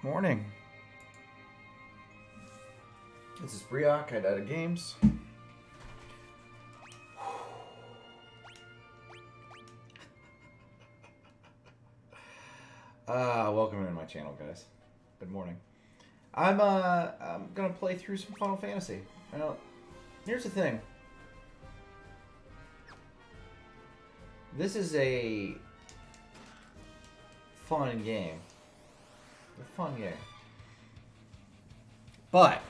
Morning. This is Briok, I'd out of games. Welcome to my channel, guys. Good morning. I'm gonna play through some Final Fantasy. Now, here's the thing. This is a fun game. A fun game. But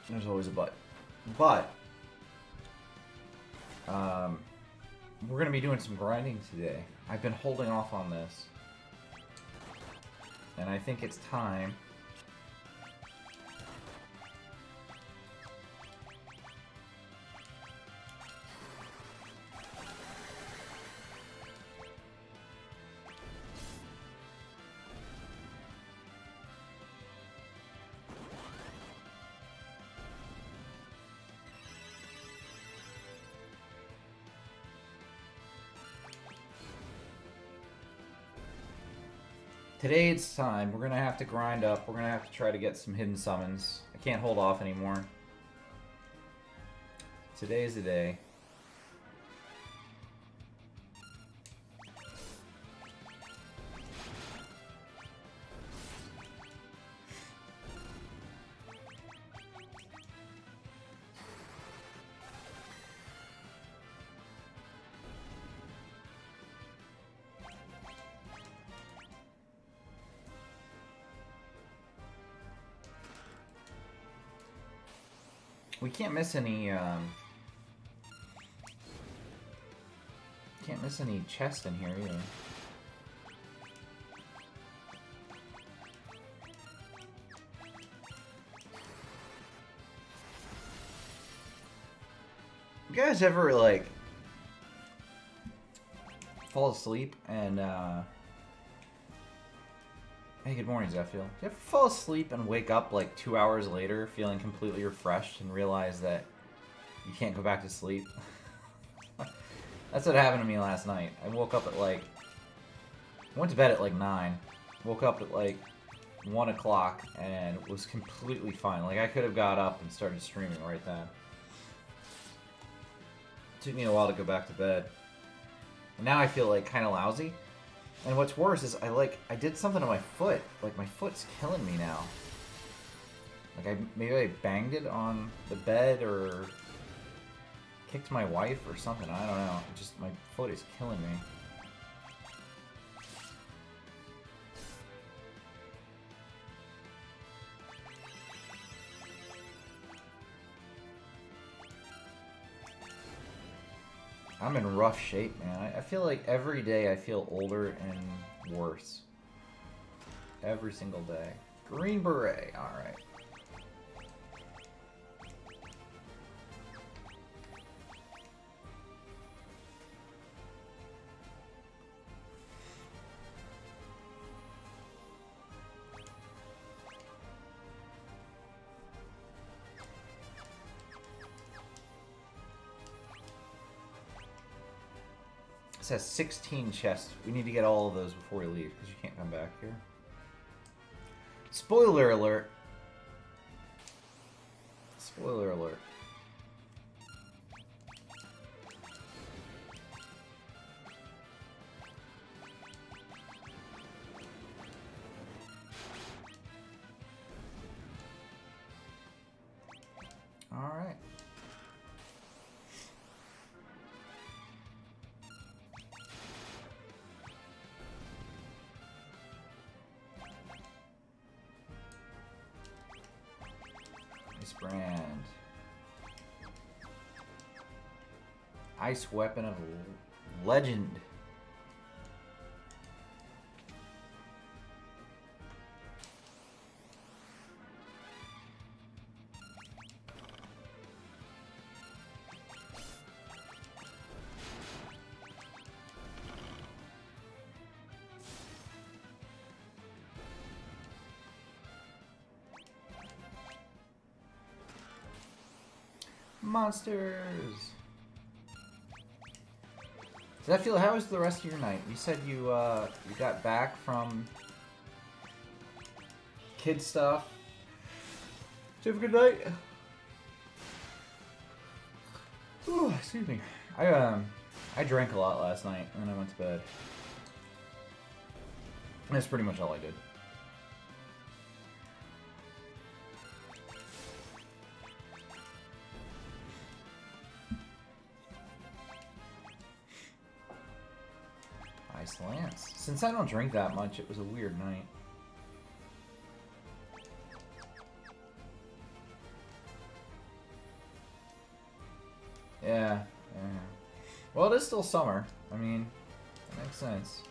there's always a but. But we're gonna be doing some grinding today. I've been holding off on this, and I think it's time. Today it's time. We're gonna have to grind up. We're gonna have to try to get some hidden summons. I can't hold off anymore. Today is the day. We can't miss any chests in here either. You guys ever like fall asleep and hey, good morning, Zephyl. Do you ever fall asleep and wake up like 2 hours later feeling completely refreshed and realize that you can't go back to sleep? That's what happened to me last night. I woke up at like... I went to bed at like 9. Woke up at like 1 o'clock and was completely fine. Like I could have got up and started streaming right then. It took me a while to go back to bed. And now I feel like kind of lousy. And what's worse is I did something to my foot. Like my foot's killing me now. Like maybe I banged it on the bed or kicked my wife or something. I don't know. Just my foot is killing me. I'm in rough shape, man. I feel like every day I feel older and worse. Every single day. Green Beret, alright. It has 16 chests. We need to get all of those before we leave, because you can't come back here. Spoiler alert. Spoiler alert. All right. Brand. Ice Weapon of Legend. Monsters. Does that feel? How was the rest of your night? You said you got back from kid stuff. Did you have a good night? Ooh, excuse me. I drank a lot last night and then I went to bed. That's pretty much all I did. Ice Lance. Since I don't drink that much, it was a weird night. Yeah, yeah. Well, it is still summer. I mean, that makes sense.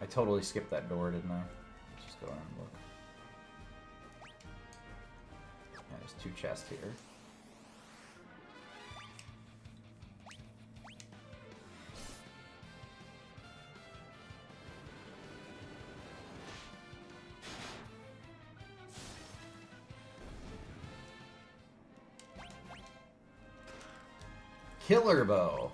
I totally skipped that door, didn't I? Just go in and look. Yeah, there's 2 chests here. Killer bow.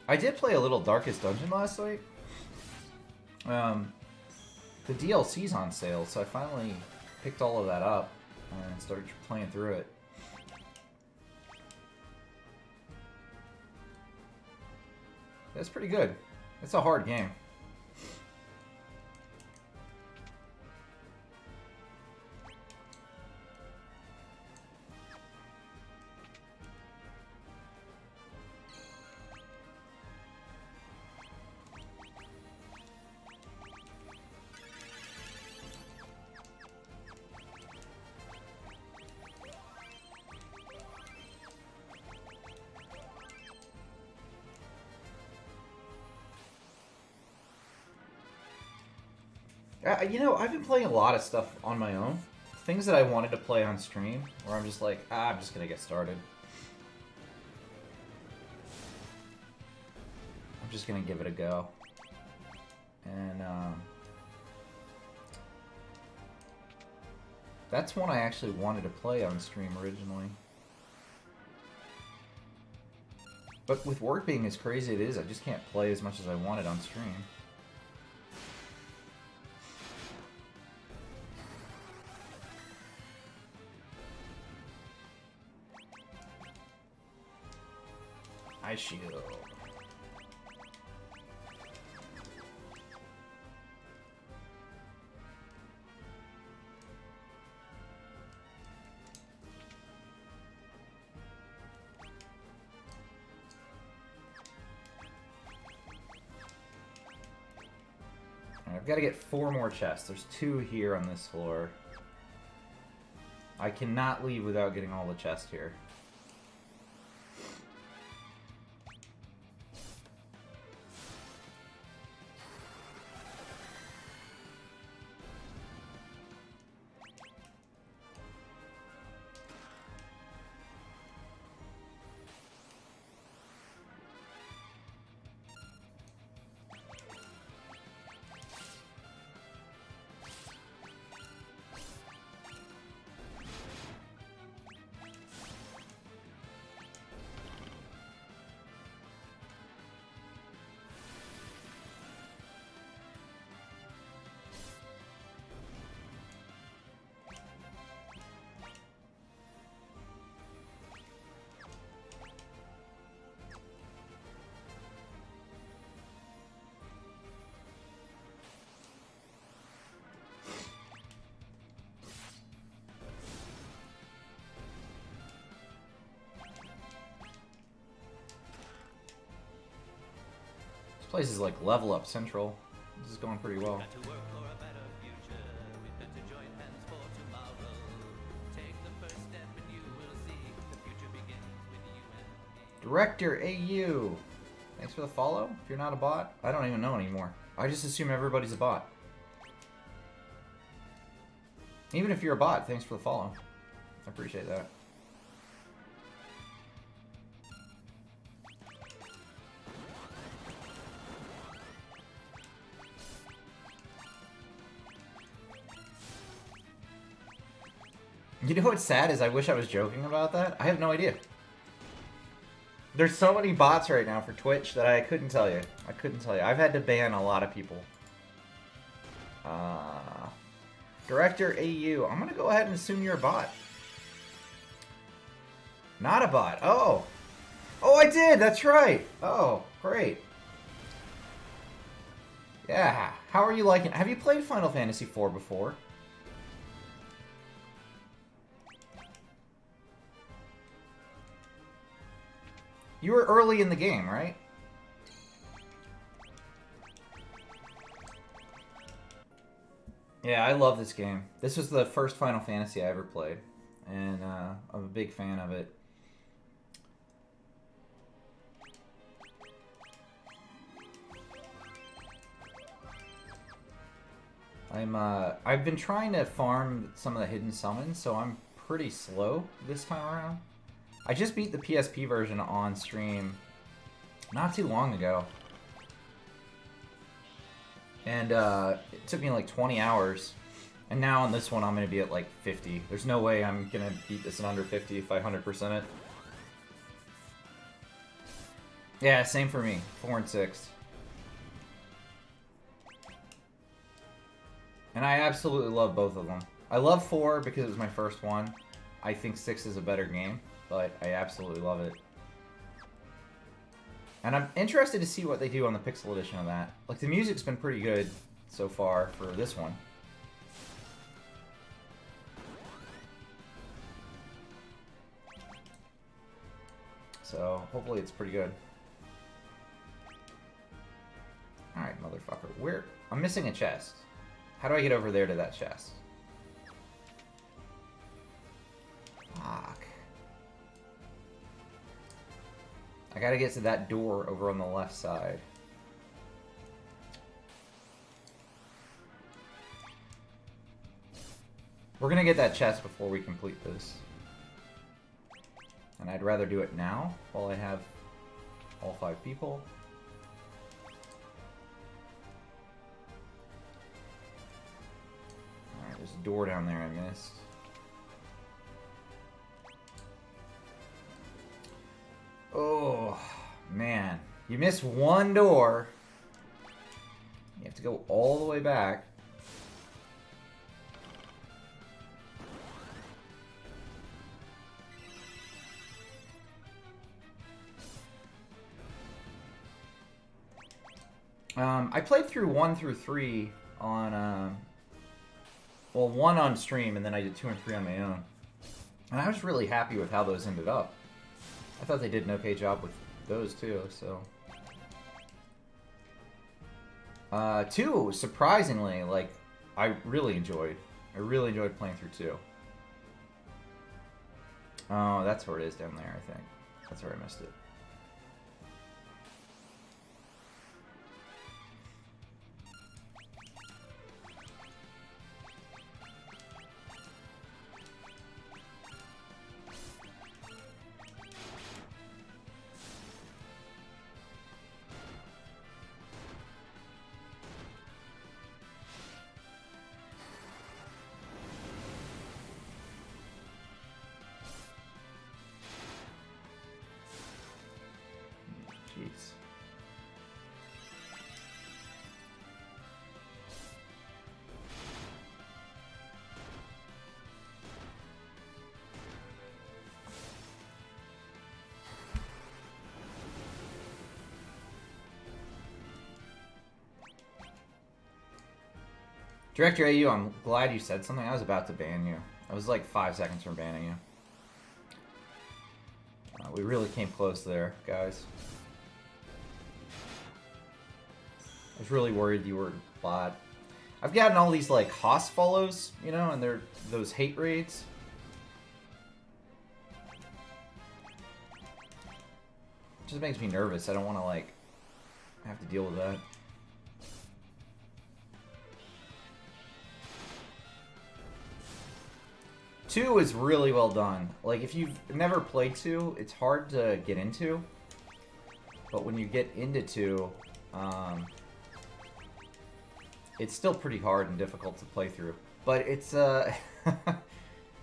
I did play a little Darkest Dungeon last night. The DLC's on sale, so I finally picked all of that up and started playing through it. It's pretty good. It's a hard game. You know, I've been playing a lot of stuff on my own. Things that I wanted to play on stream, where I'm just like, I'm just gonna get started. I'm just gonna give it a go. And, that's one I actually wanted to play on stream originally. But with work being as crazy as it is, I just can't play as much as I wanted on stream. Ice shield. I've got to get 4 more chests. There's 2 here on this floor. I cannot leave without getting all the chests here. This place is like level up central. This is going pretty well. Director AU! Thanks for the follow. If you're not a bot, I don't even know anymore. I just assume everybody's a bot. Even if you're a bot, thanks for the follow. I appreciate that. You know what's sad is I wish I was joking about that. I have no idea. There's so many bots right now for Twitch that I couldn't tell you. I couldn't tell you. I've had to ban a lot of people. Director AU. I'm going to go ahead and assume you're a bot. Not a bot. Oh. Oh, I did. That's right. Oh, great. Yeah. How are you liking it? Have you played Final Fantasy IV before? You were early in the game, right? Yeah, I love this game. This was the first Final Fantasy I ever played, and I'm a big fan of it. I've been trying to farm some of the hidden summons, so I'm pretty slow this time around. I just beat the PSP version on stream not too long ago. And it took me like 20 hours. And now on this one I'm going to be at like 50. There's no way I'm going to beat this in under 50 if I 100% it. Yeah, same for me. 4 and 6. And I absolutely love both of them. I love 4 because it was my first one. I think 6 is a better game. But I absolutely love it. And I'm interested to see what they do on the Pixel edition of that. Like, the music's been pretty good so far for this one. So, hopefully it's pretty good. Alright, motherfucker. Where? I'm missing a chest. How do I get over there to that chest? Fuck. I gotta get to that door over on the left side. We're gonna get that chest before we complete this. And I'd rather do it now, while I have all 5 people. Alright, there's a door down there I missed. Oh, man. You miss one door. You have to go all the way back. I played through 1 through 3 on, well, 1 on stream, and then I did 2 and 3 on my own. And I was really happy with how those ended up. I thought they did an okay job with those too, so. 2, surprisingly, like, I really enjoyed. I really enjoyed playing through 2. Oh, that's where it is down there, I think. That's where I missed it. Jeez. Director AU, I'm glad you said something. I was about to ban you. I was like 5 seconds from banning you. We really came close there, guys. I was really worried you were bot. I've gotten all these like Haas follows, you know, and they're those hate raids. It just makes me nervous. I don't want to like have to deal with that. Two is really well done. Like, if you've never played 2, it's hard to get into. But when you get into 2, it's still pretty hard and difficult to play through. But it's,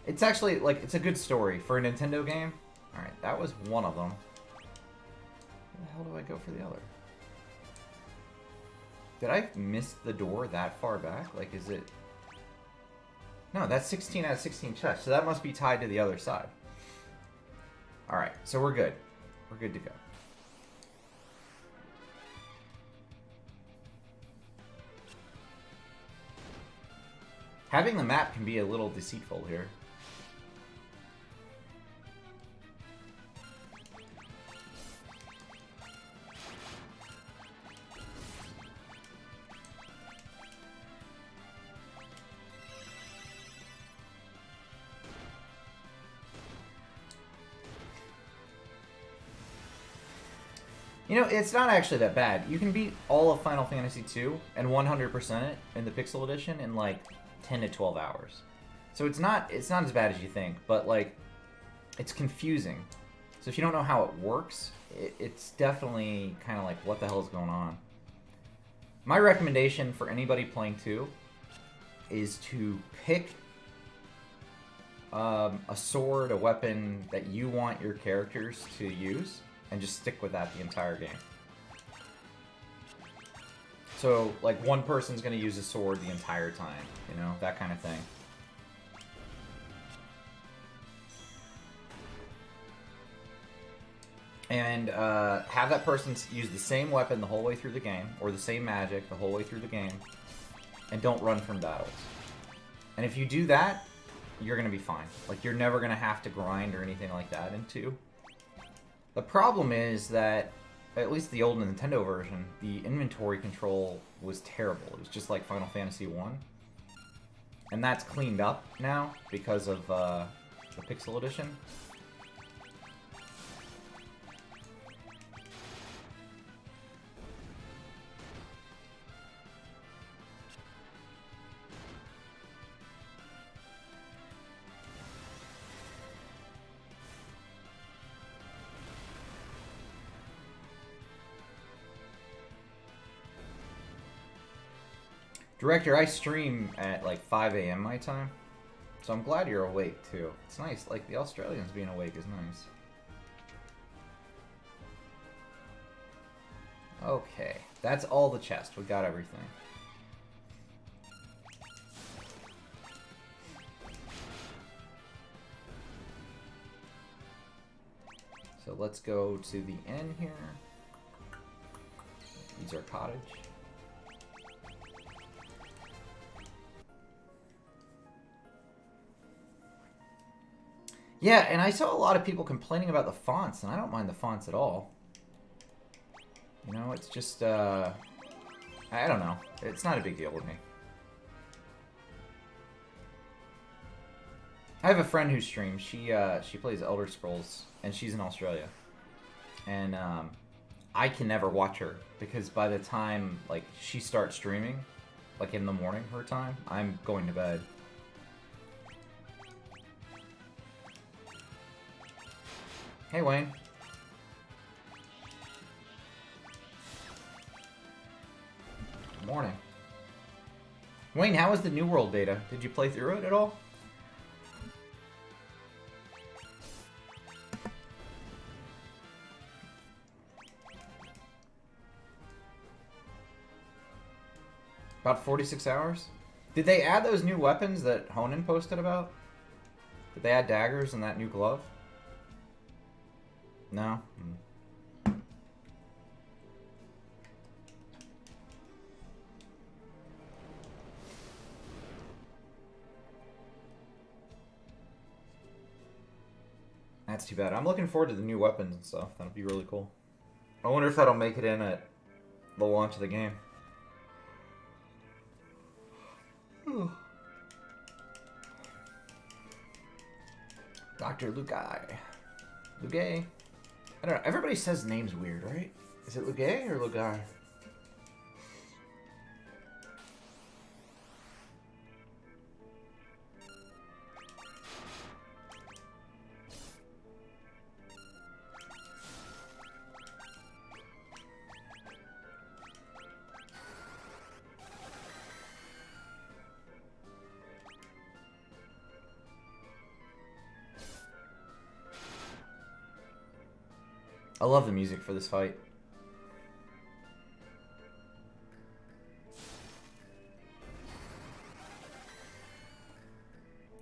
it's actually, like, it's a good story for a Nintendo game. Alright, that was one of them. Where the hell do I go for the other? Did I miss the door that far back? Like, is it... No, that's 16 out of 16 chests, so that must be tied to the other side. Alright, so we're good. We're good to go. Having the map can be a little deceitful here. You know, it's not actually that bad. You can beat all of Final Fantasy II and 100% it in the Pixel Edition in like 10 to 12 hours. So it's not as bad as you think, but like it's confusing. So if you don't know how it works, it's definitely kind of like what the hell is going on. My recommendation for anybody playing 2 is to pick a sword, a weapon that you want your characters to use, and just stick with that the entire game. So, like, one person's gonna use a sword the entire time, you know, that kind of thing. And have that person use the same weapon the whole way through the game, or the same magic the whole way through the game, and don't run from battles. And if you do that, you're gonna be fine. Like, you're never gonna have to grind or anything like that in 2. The problem is that, at least the old Nintendo version, the inventory control was terrible. It was just like Final Fantasy 1. And that's cleaned up now because of the Pixel Edition. Director, I stream at like 5 a.m. my time, so I'm glad you're awake too. It's nice, like the Australians being awake is nice. Okay, that's all the chest. We got everything. So let's go to the inn here. Use our cottage. Yeah, and I saw a lot of people complaining about the fonts, and I don't mind the fonts at all. You know, it's just, I I don't know. It's not a big deal with me. I have a friend who streams. She plays Elder Scrolls, and she's in Australia. And I can never watch her because by the time like she starts streaming, like in the morning her time, I'm going to bed. Hey Wayne. Good morning. Wayne, how was the New World beta? Did you play through it at all? About 46 hours? Did they add those new weapons that Honan posted about? Did they add daggers and that new glove? No? That's too bad. I'm looking forward to the new weapons and stuff. That'll be really cool. I wonder if that'll make it in at the launch of the game. Dr. Lugai. Lugai? I don't know. Everybody says names weird, right? Is it Lugai or Lugai? I love the music for this fight.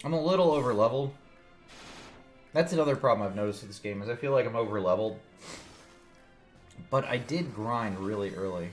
I'm a little over leveled. That's another problem I've noticed with this game is I feel like I'm over leveled. But I did grind really early.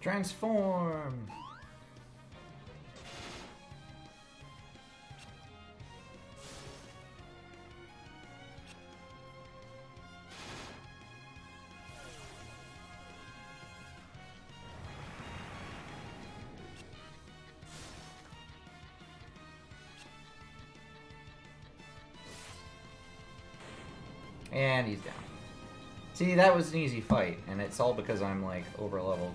Transform! And he's down. See, that was an easy fight, and it's all because I'm, like, over-leveled.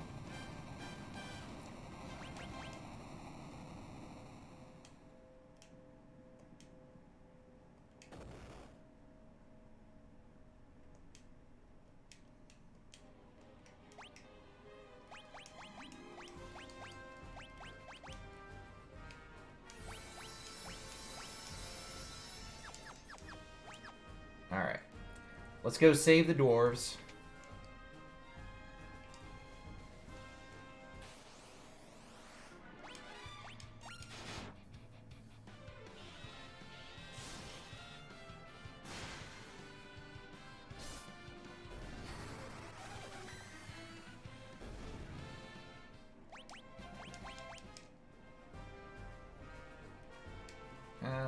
Alright. Let's go save the dwarves.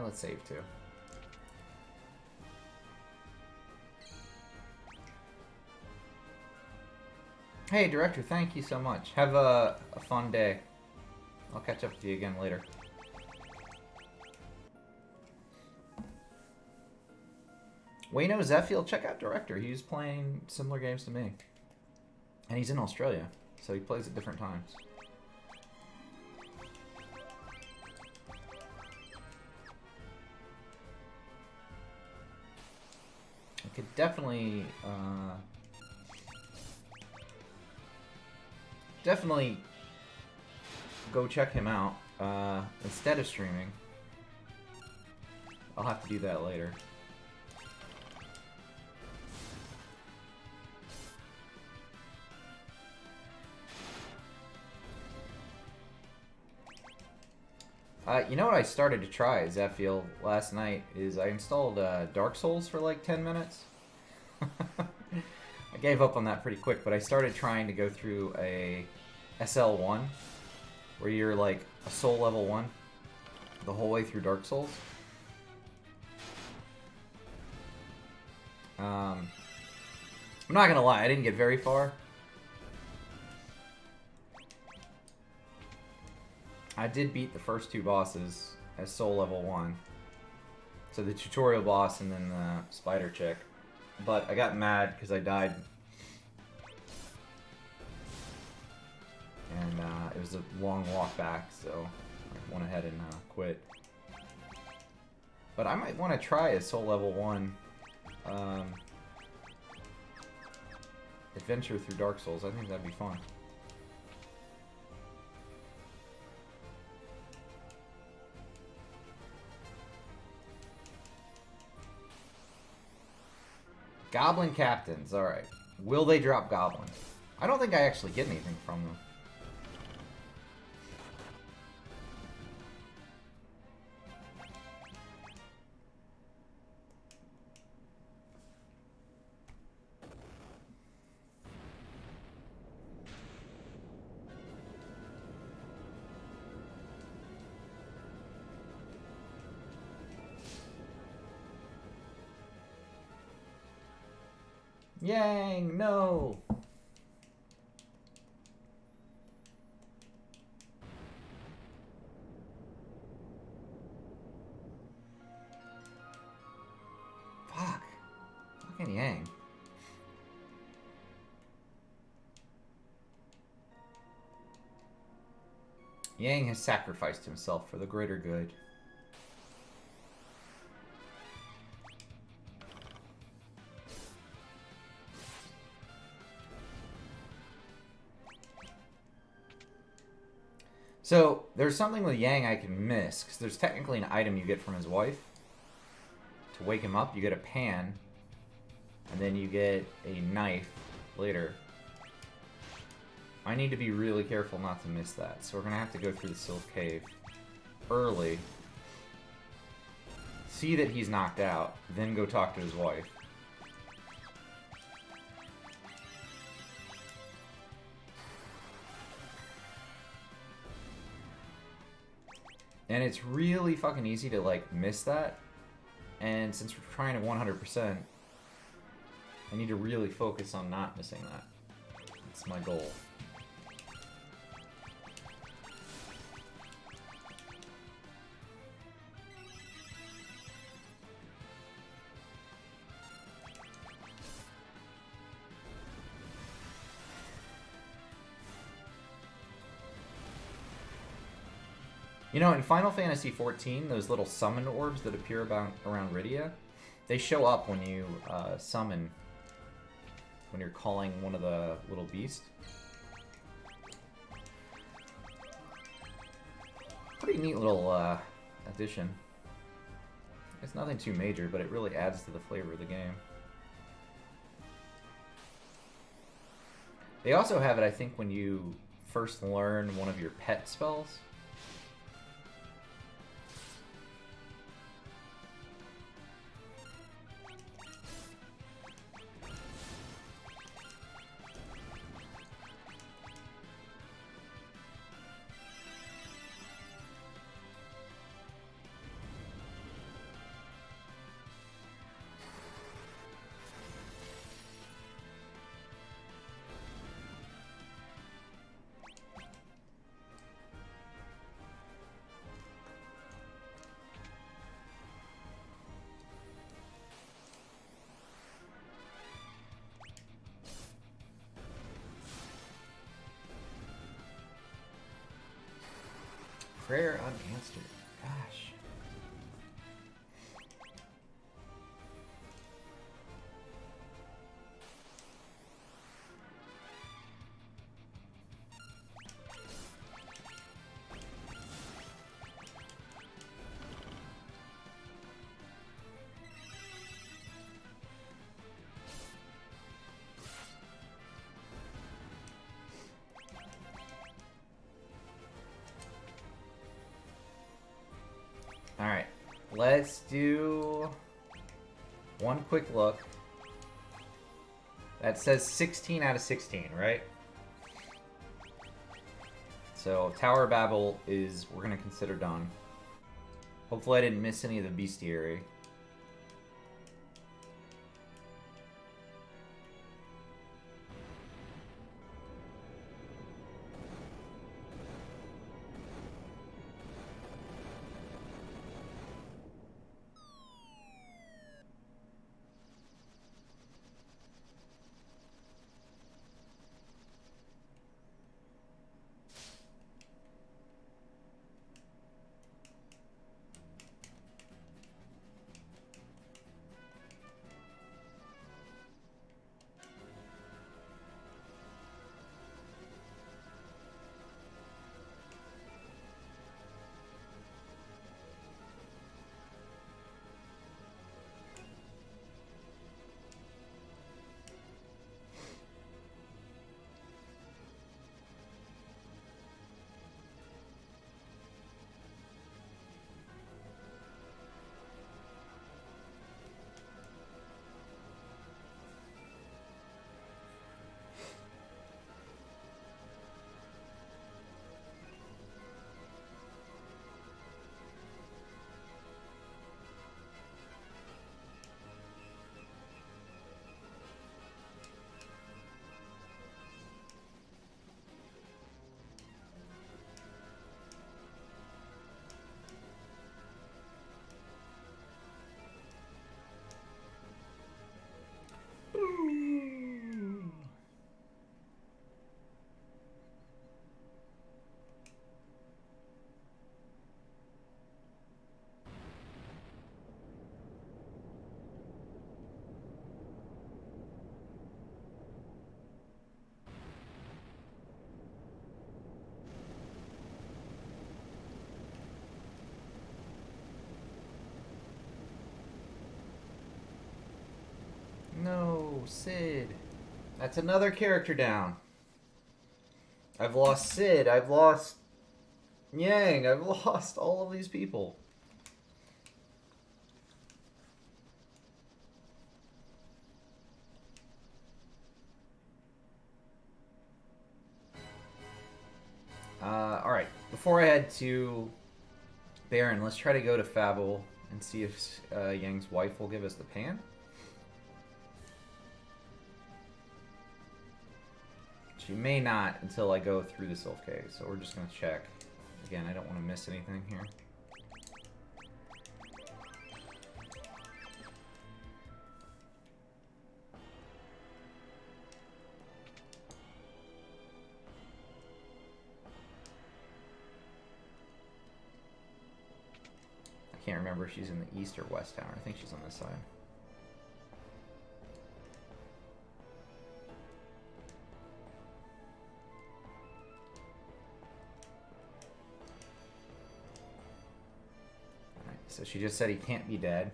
Let's save too. Hey, Director, thank you so much. Have a fun day. I'll catch up with you again later. Wayno Zeffield, check out Director. He's playing similar games to me. And he's in Australia, so he plays at different times. I could definitely, go check him out instead of streaming. I'll have to do that later. You know what I started to try, Zephiel, last night, is I installed Dark Souls for like 10 minutes. I gave up on that pretty quick, but I started trying to go through a SL1, where you're like a soul level 1 the whole way through Dark Souls. I'm not gonna lie, I didn't get very far. I did beat the first 2 bosses as soul level 1. So the tutorial boss and then the spider chick. But I got mad because I died. And it was a long walk back, so I went ahead and quit. But I might want to try a soul level 1 adventure through Dark Souls. I think that'd be fun. Goblin Captains, alright. Will they drop Goblin? I don't think I actually get anything from them. Yang, no! Fuck. Fucking Yang. Yang has sacrificed himself for the greater good. So, there's something with Yang I can miss, because there's technically an item you get from his wife. To wake him up, you get a pan, and then you get a knife later. I need to be really careful not to miss that, so we're going to have to go through the Sylph Cave early. See that he's knocked out, then go talk to his wife. And it's really fucking easy to, like, miss that. And since we're trying to 100%, I need to really focus on not missing that. That's my goal. You know, in Final Fantasy XIV, those little summon orbs that appear around Rydia, they show up when you summon, when you're calling one of the little beasts. Pretty neat little addition. It's nothing too major, but it really adds to the flavor of the game. They also have it, I think, when you first learn one of your pet spells. Prayer unanswered. Gosh. let's do one quick look. That says 16 out of 16, right? So Tower of Babel is, we're going to consider done. Hopefully I didn't miss any of the bestiary. No, Sid. That's another character down. I've lost Sid. I've lost Yang. I've lost all of these people. Alright. Before I head to Baron, let's try to go to Fable and see if Yang's wife will give us the pan. She may not until I go through the Sylph Cave, so we're just going to check. Again, I don't want to miss anything here. I can't remember if she's in the east or west tower. I think she's on this side. So she just said he can't be dead.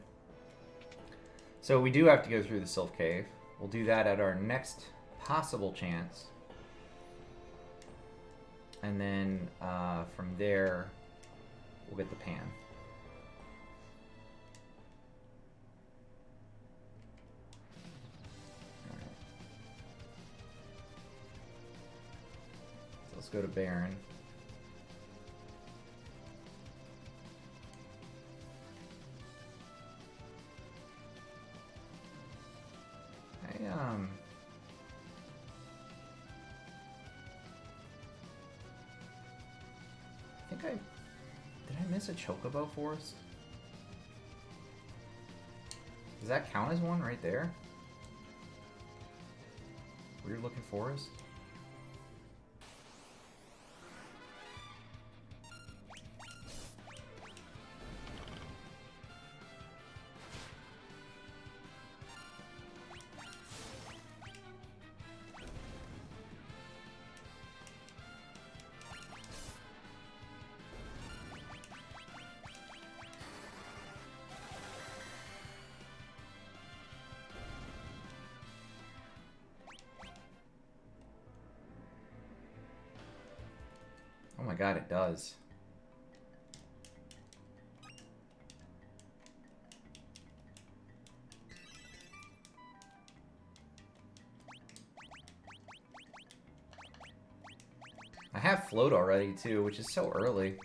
So we do have to go through the Sylph Cave. We'll do that at our next possible chance. And then from there, we'll get the pan. All right. So let's go to Baron. Did I miss a Chocobo Forest? Does that count as one right there? Weird looking forest? Oh my god, it does. have float already, too, which is so early.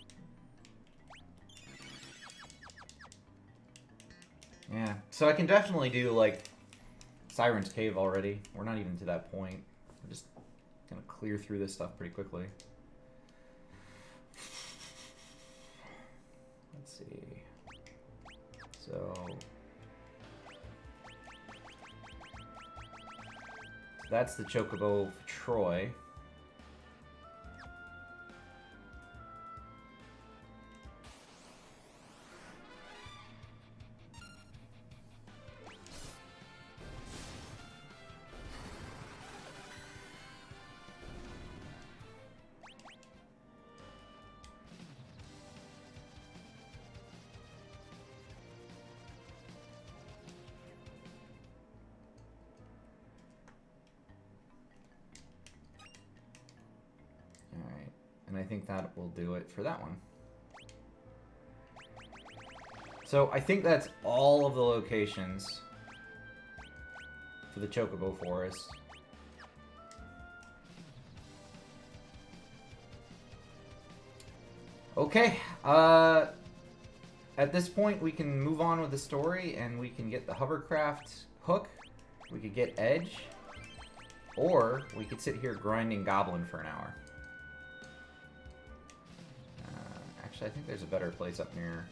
Yeah, so I can definitely do, like, Siren's Cave already. We're not even to that point. We're just gonna clear through this stuff pretty quickly. Let's see. So that's the Chocobo for Troy. And I think that will do it for that one. So I think that's all of the locations for the Chocobo Forest. Okay, at this point we can move on with the story and we can get the hovercraft hook, we could get Edge, or we could sit here grinding Goblin for an hour. Actually, I think there's a better place up near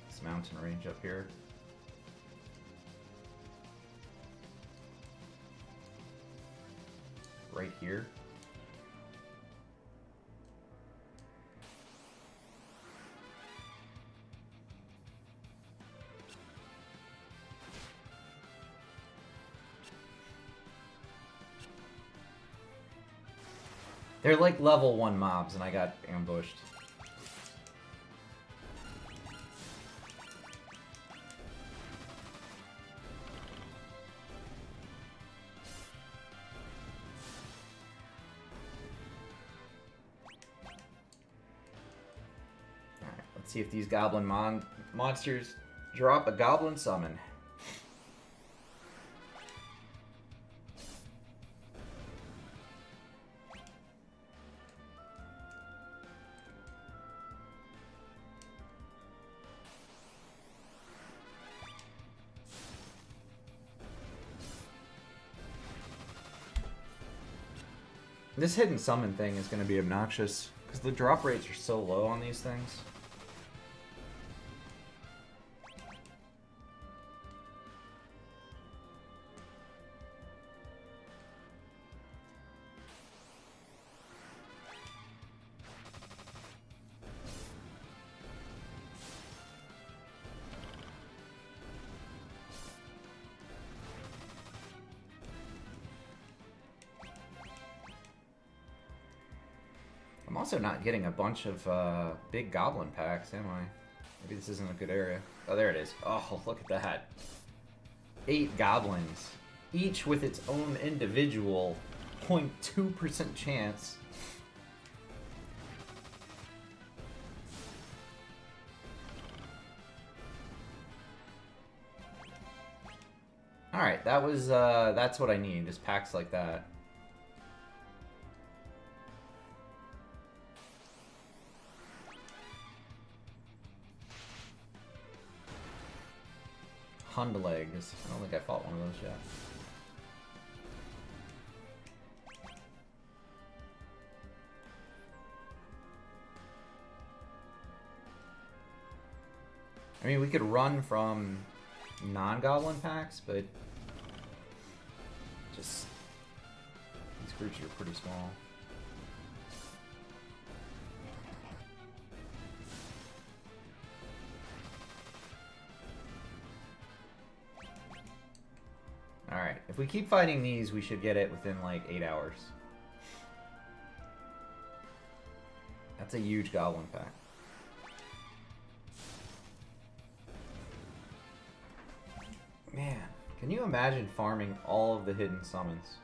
this mountain range up here. Right here. They're like level 1 mobs and I got ambushed. Let's see if these goblin monsters drop a goblin summon. This hidden summon thing is going to be obnoxious because the drop rates are so low on these things. I'm also not getting a bunch of big goblin packs, am I? Maybe this isn't a good area. Oh, there it is. Oh, look at that. 8 goblins, each with its own individual 0.2% chance. Alright, that was, that's what I need, just packs like that. Hundlegs. I don't think I fought one of those yet. I mean, we could run from non-goblin packs, but just these groups are pretty small. Alright, if we keep fighting these, we should get it within like 8 hours. That's a huge goblin pack. Man, can you imagine farming all of the hidden summons?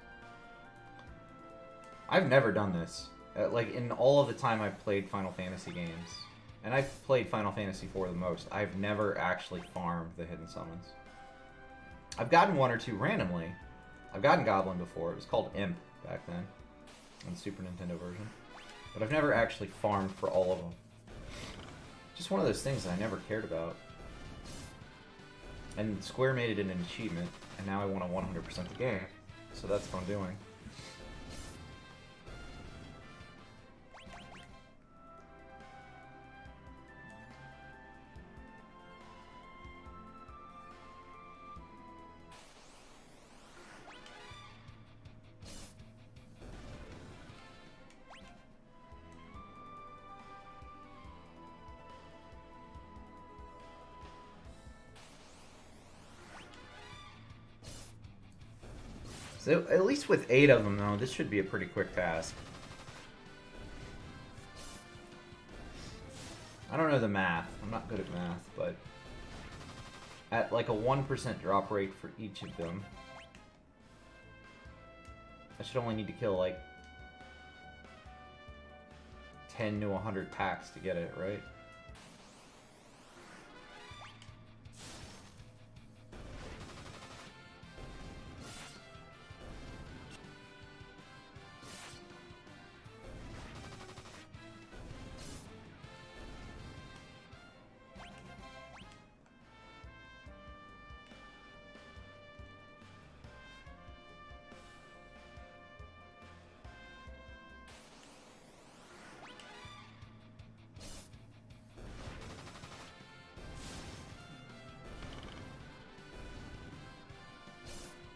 I've never done this. Like, in all of the time I've played Final Fantasy games, and I've played Final Fantasy 4 the most, I've never actually farmed the hidden summons. I've gotten 1 or 2 randomly. I've gotten Goblin before. It was called Imp back then. on the Super Nintendo version. But I've never actually farmed for all of them. Just one of those things that I never cared about. And Square made it an achievement, and now I want to 100% the game. So that's what I'm doing. So at least with 8 of them, though, this should be a pretty quick task. I don't know the math. I'm not good at math, but at like a 1% drop rate for each of them, I should only need to kill like 10 to 100 packs to get it, right?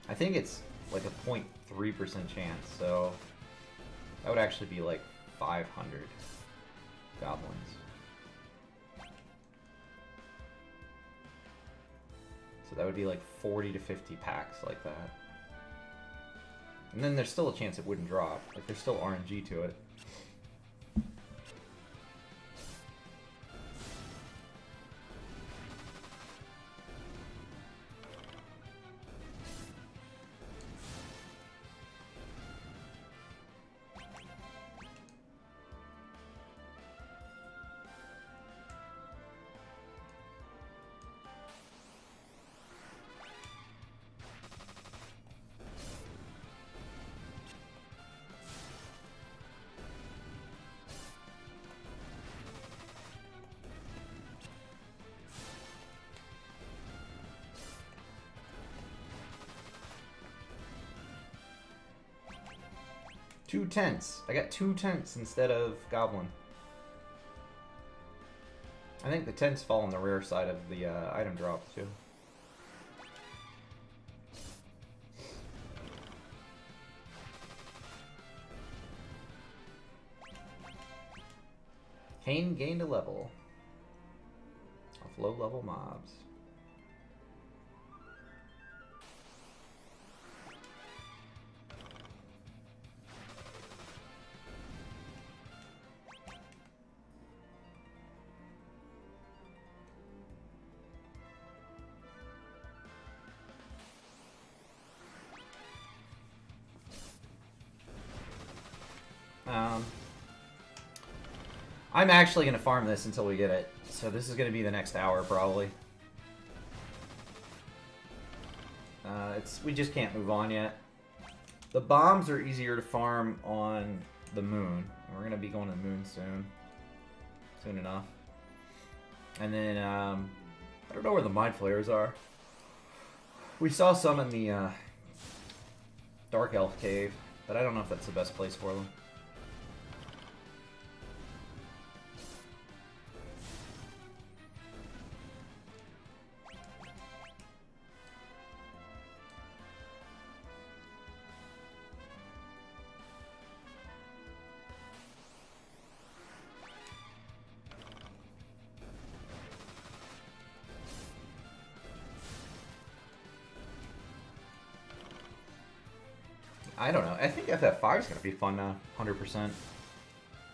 I think it's like a 0.3% chance, so that would actually be like 500 goblins. So that would be like 40 to 50 packs like that. And then there's still a chance it wouldn't drop. Like there's still RNG to it. Two tents. I got 2 tents instead of goblin. I think the tents fall on the rare side of the item drop too. Kane gained a level off low level mobs. I'm actually going to farm this until we get it. So this is going to be the next hour, probably. We just can't move on yet. The bombs are easier to farm on the moon. We're going to be going to the moon soon. Soon enough. And then, I don't know where the mind flayers are. We saw some in the Dark Elf Cave, but I don't know if that's the best place for them. I don't know. I think FF4 is going to be fun now, 100%.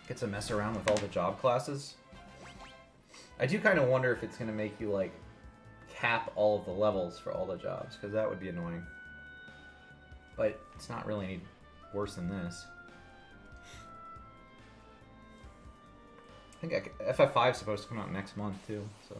Get to mess around with all the job classes. I do kind of wonder if it's going to make you, like, cap all of the levels for all the jobs, because that would be annoying. But it's not really any worse than this. I think FF5 is supposed to come out next month, too, so...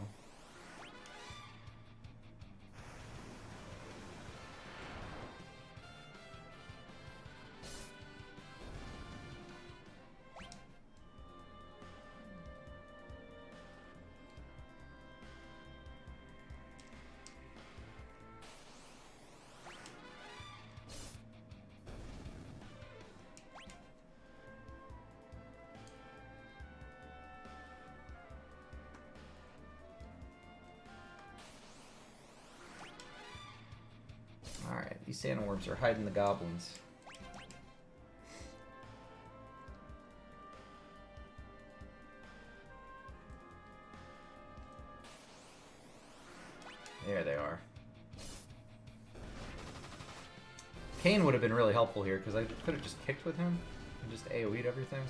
These sandworms are hiding the goblins. There they are. Kane would have been really helpful here, because I could have just kicked with him and just AoE'd everything.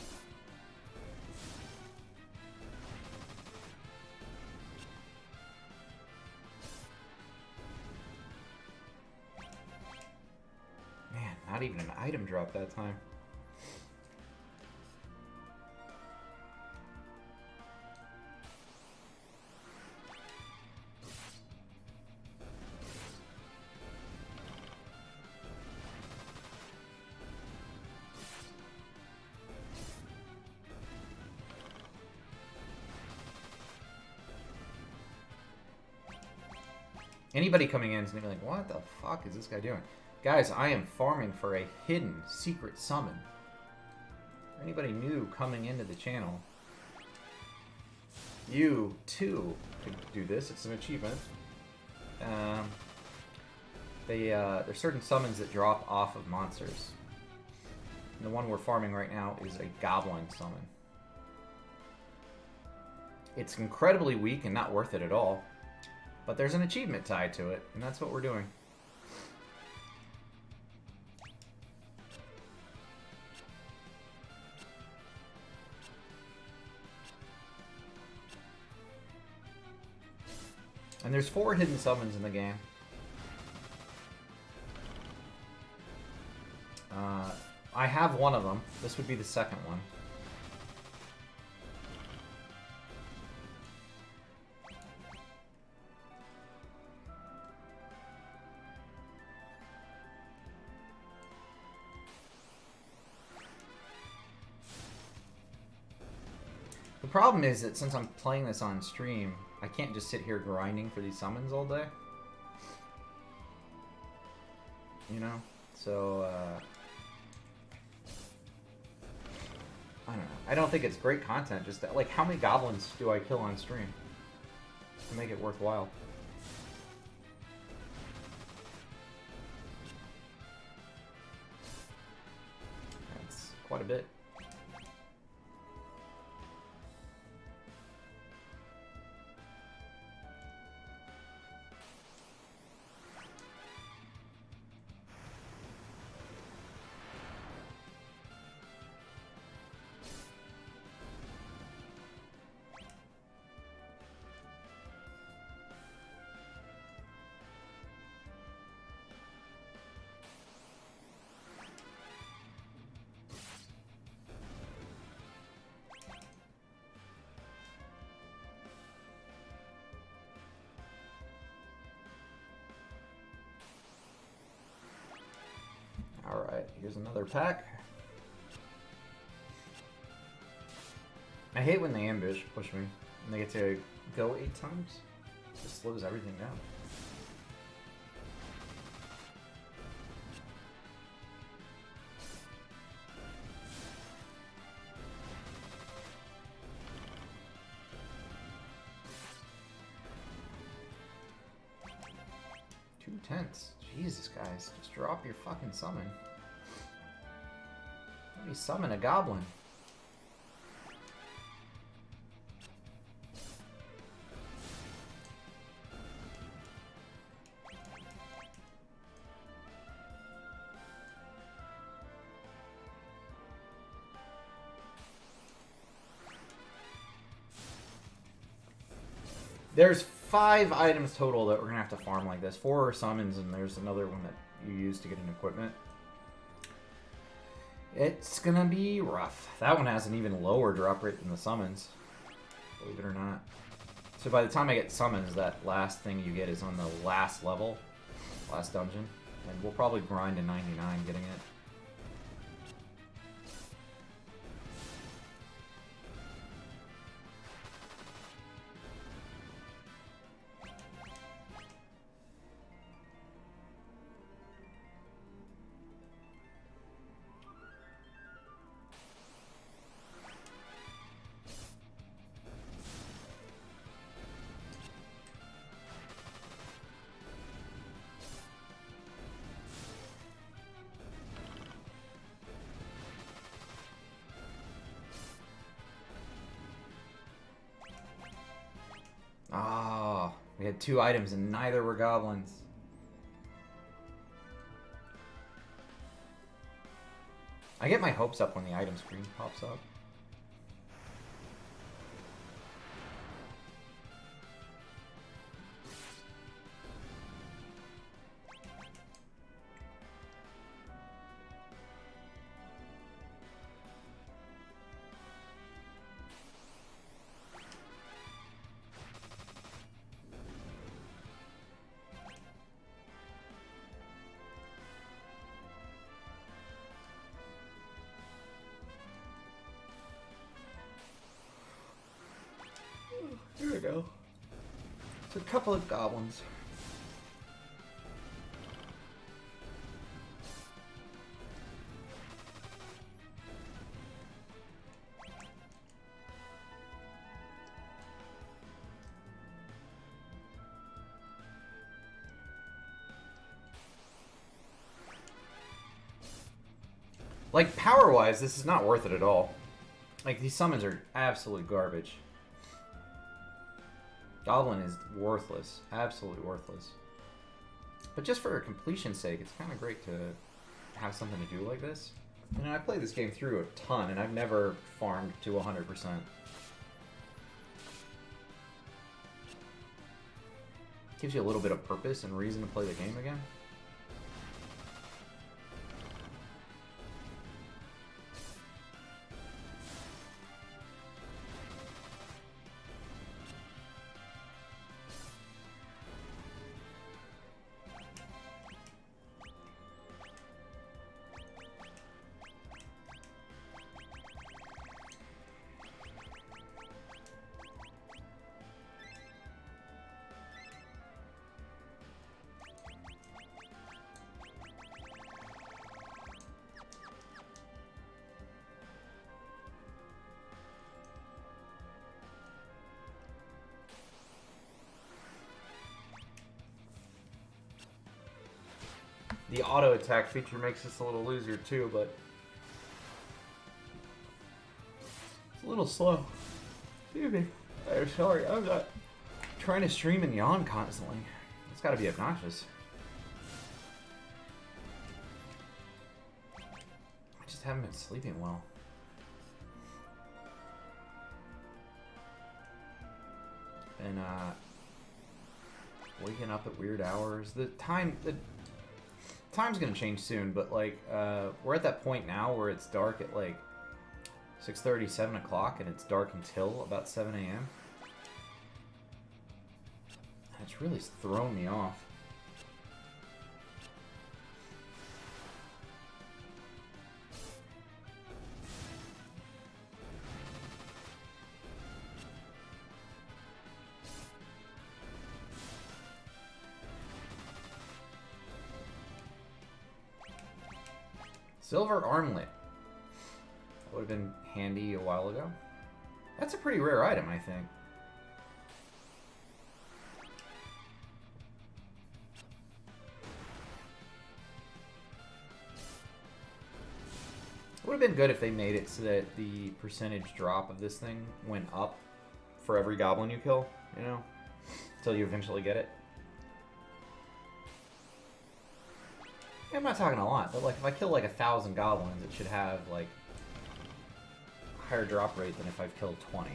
Man, not even an item drop that time. Anybody coming in is going to be like, what the fuck is this guy doing? Guys, I am farming for a hidden secret summon. For anybody new coming into the channel, you too could do this. It's an achievement. There's certain summons that drop off of monsters. And the one we're farming right now is a goblin summon. It's incredibly weak and not worth it at all. But there's an achievement tied to it, and that's what we're doing. And there's 4 hidden summons in the game. I have one of them. This would be the second one. The problem is that since I'm playing this on stream, I can't just sit here grinding for these summons all day. You know? So, I don't know. I don't think it's great content. Just that, like, how many goblins do I kill on stream to make it worthwhile? That's quite a bit. Alright, here's another pack. I hate when they ambush, push me, and they get to go 8 times. It just slows everything down. Two tenths. Jesus, guys. Just drop your fucking summon. Let me summon a goblin. There's 5 items total that we're gonna have to farm like this. 4 are summons, and there's another one that you use to get an equipment. It's gonna be rough. That one has an even lower drop rate than the summons, believe it or not. So by the time I get summons, that last thing you get is on the last level, last dungeon, and we'll probably grind to 99 getting it. We had 2 items and neither were goblins. I get my hopes up when the item screen pops up. Here we go. It's a couple of goblins. Like, power-wise, this is not worth it at all. Like, these summons are absolute garbage. Goblin is worthless. Absolutely worthless. But just for completion's sake, it's kind of great to have something to do like this. You know, I played this game through a ton, and I've never farmed to 100%. Gives you a little bit of purpose and reason to play the game again. The auto attack feature makes this a little loser too, but it's a little slow. Excuse me. I'm sorry, I'm not trying to stream and yawn constantly. It's gotta be obnoxious. I just haven't been sleeping well. And waking up at weird hours. The time's gonna change soon, but like we're at that point now where it's dark at like 6:30, 7 o'clock, and it's dark until about 7 a.m. It's really thrown me off. Silver armlet. That would have been handy a while ago. That's a pretty rare item, I think. It would have been good if they made it so that the percentage drop of this thing went up for every goblin you kill, you know? Until you eventually get it. I'm not talking a lot, but like if I kill like 1,000 goblins, it should have like a higher drop rate than if I've killed 20.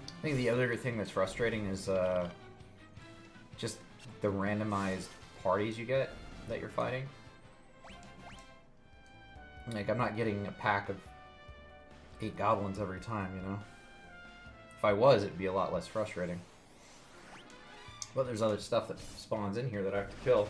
I think the other thing that's frustrating is just the randomized parties you get that you're fighting. Like, I'm not getting a pack of 8 goblins every time, you know? If I was, it'd be a lot less frustrating. But there's other stuff that spawns in here that I have to kill.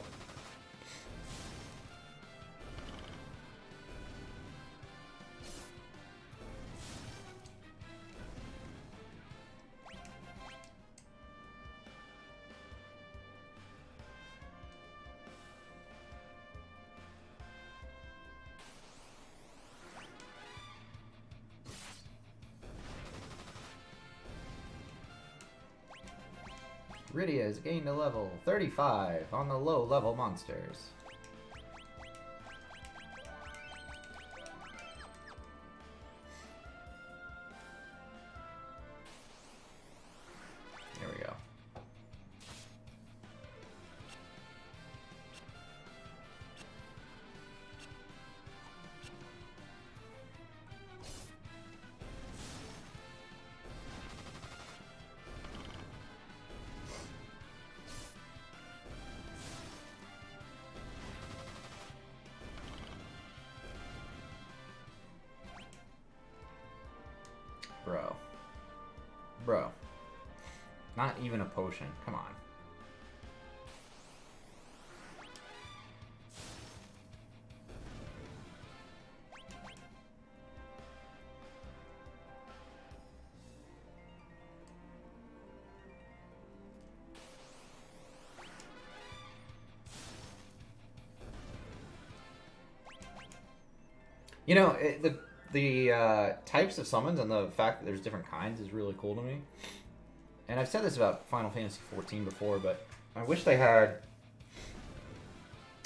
Rydia has gained a level 35 on the low-level monsters. There we go. Bro. Not even a potion. Come on. You know, the types of summons and the fact that there's different kinds is really cool to me. And I've said this about Final Fantasy XIV before, but I wish they had,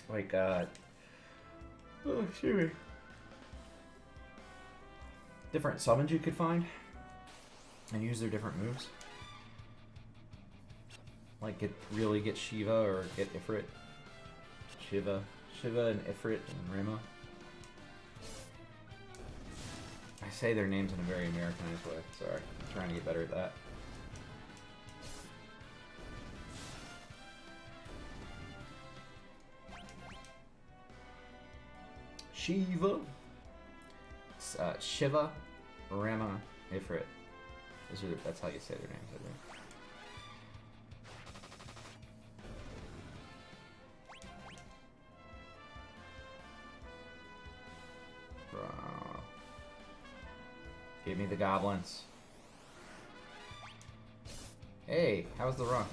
like, excuse me, different summons you could find and use their different moves. Like, get Shiva or get Ifrit. Shiva and Ifrit and Rima. I say their names in a very Americanized way. Sorry, I'm trying to get better at that. Shiva. It's, Shiva, Rima, Ifrit. That's how you say their names, I think. Give me the goblins. Hey, how's the run?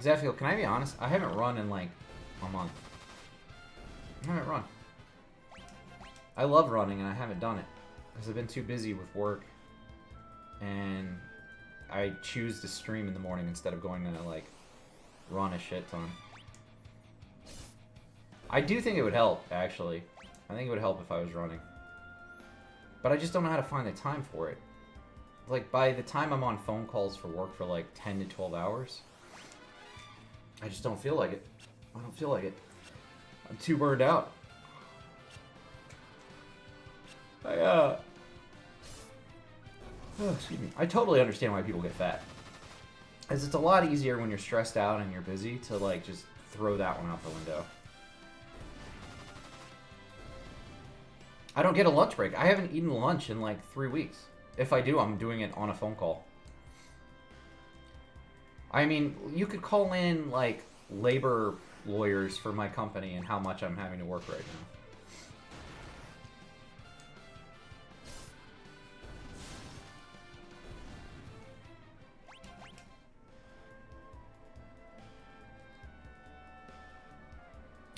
Zephyl, can I be honest? I haven't run in like a month. I haven't run. I love running and I haven't done it because I've been too busy with work, and I choose to stream in the morning instead of going to like run a shit ton. I do think it would help, actually. I think it would help if I was running. But I just don't know how to find the time for it. Like, by the time I'm on phone calls for work for like 10 to 12 hours, I just don't feel like it. I don't feel like it. I'm too burned out. Oh, excuse me. I totally understand why people get fat. Because it's a lot easier when you're stressed out and you're busy to, like, just throw that one out the window. I don't get a lunch break. I haven't eaten lunch in like 3 weeks. If I do, I'm doing it on a phone call. I mean, you could call in like labor lawyers for my company and how much I'm having to work right now.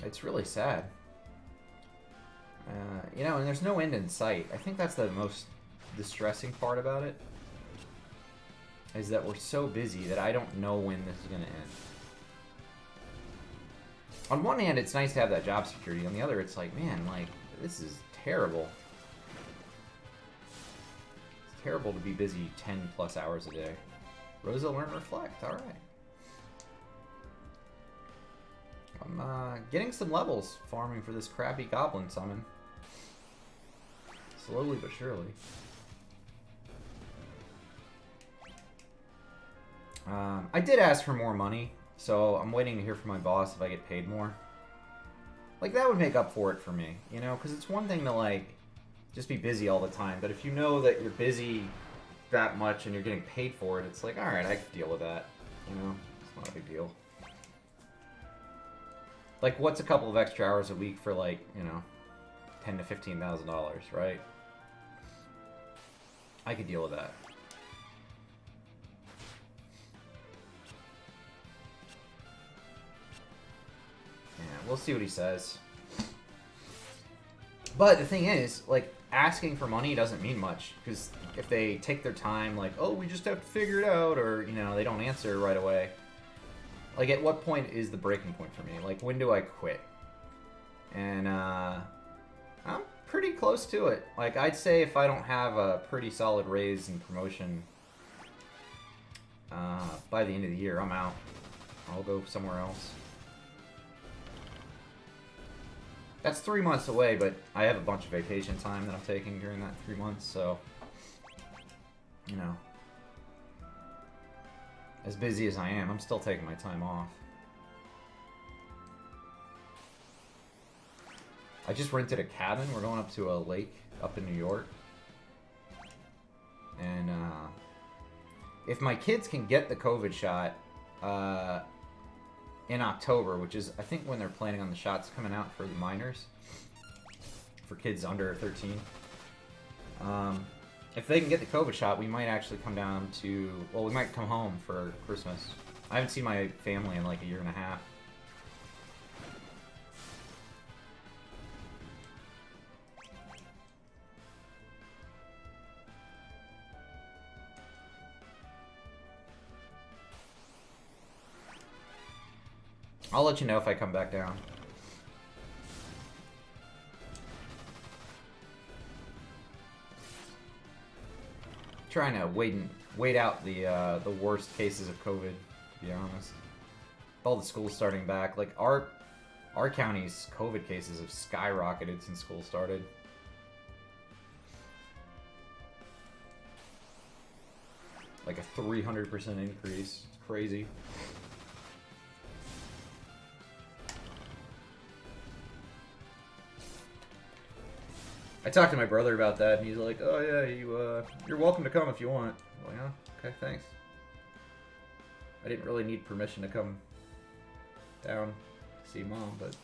It's really sad. You know, and there's no end in sight. I think that's the most distressing part about it, is that we're so busy that I don't know when this is going to end. On one hand, it's nice to have that job security. On the other, it's like, man, like, this is terrible. It's terrible to be busy 10 plus hours a day. Rosa, learn, reflect. All right. I'm getting some levels farming for this crappy goblin summon. Slowly but surely. I did ask for more money, so I'm waiting to hear from my boss if I get paid more. Like, that would make up for it for me, you know? Because it's one thing to, like, just be busy all the time, but if you know that you're busy that much and you're getting paid for it, it's like, alright, I can deal with that, you know? It's not a big deal. Like, what's a couple of extra hours a week for, like, you know, $10,000 to $15,000, right? I could deal with that. Yeah, we'll see what he says. But the thing is, like, asking for money doesn't mean much, because if they take their time, like, oh, we just have to figure it out, or, you know, they don't answer right away. Like, at what point is the breaking point for me? Like, when do I quit? And, I'm pretty close to it. Like, I'd say if I don't have a pretty solid raise and promotion by the end of the year, I'm out. I'll go somewhere else. That's 3 months away, but I have a bunch of vacation time that I'm taking during that 3 months, so, you know, as busy as I am, I'm still taking my time off. I just rented a cabin. We're going up to a lake up in New York. And if my kids can get the COVID shot in October, which is, I think, when they're planning on the shots coming out for the minors, for kids under 13. If they can get the COVID shot, we might actually come down to, well, we might come home for Christmas. I haven't seen my family in like a year and a half. I'll let you know if I come back down. Trying to wait out the worst cases of COVID, to be honest. With all the schools starting back, like our county's COVID cases have skyrocketed since school started. Like a 300% increase. It's crazy. I talked to my brother about that, and he's like, "Oh yeah, you're welcome to come if you want." I'm like, "Oh, okay, thanks." I didn't really need permission to come down to see Mom, but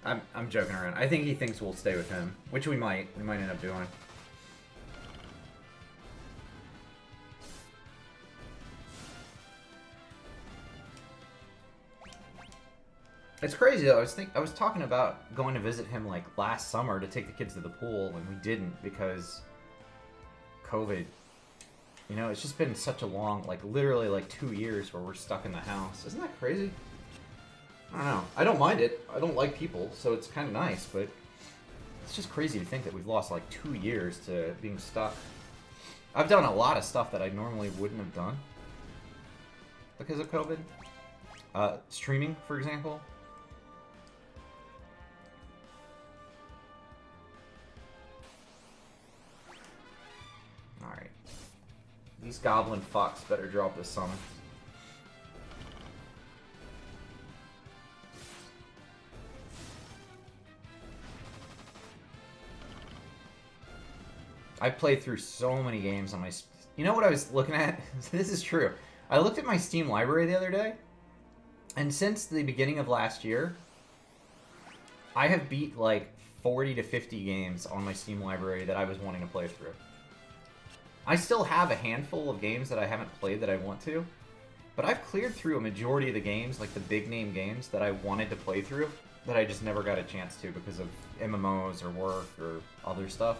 I'm joking around. I think he thinks we'll stay with him, which we might. We might end up doing. It's crazy though. I was talking about going to visit him like last summer to take the kids to the pool, and we didn't because COVID. You know, it's just been such a long, like literally like 2 years where we're stuck in the house. Isn't that crazy? I don't know. I don't mind it. I don't like people, so it's kind of nice, but it's just crazy to think that we've lost like 2 years to being stuck. I've done a lot of stuff that I normally wouldn't have done because of COVID. Streaming, for example. Alright. These goblin fucks better drop this summon. I played through so many games on my... You know what I was looking at? This is true. I looked at my Steam library the other day, and since the beginning of last year, I have beat like 40 to 50 games on my Steam library that I was wanting to play through. I still have a handful of games that I haven't played that I want to, but I've cleared through a majority of the games, like the big name games that I wanted to play through, that I just never got a chance to because of MMOs or work or other stuff.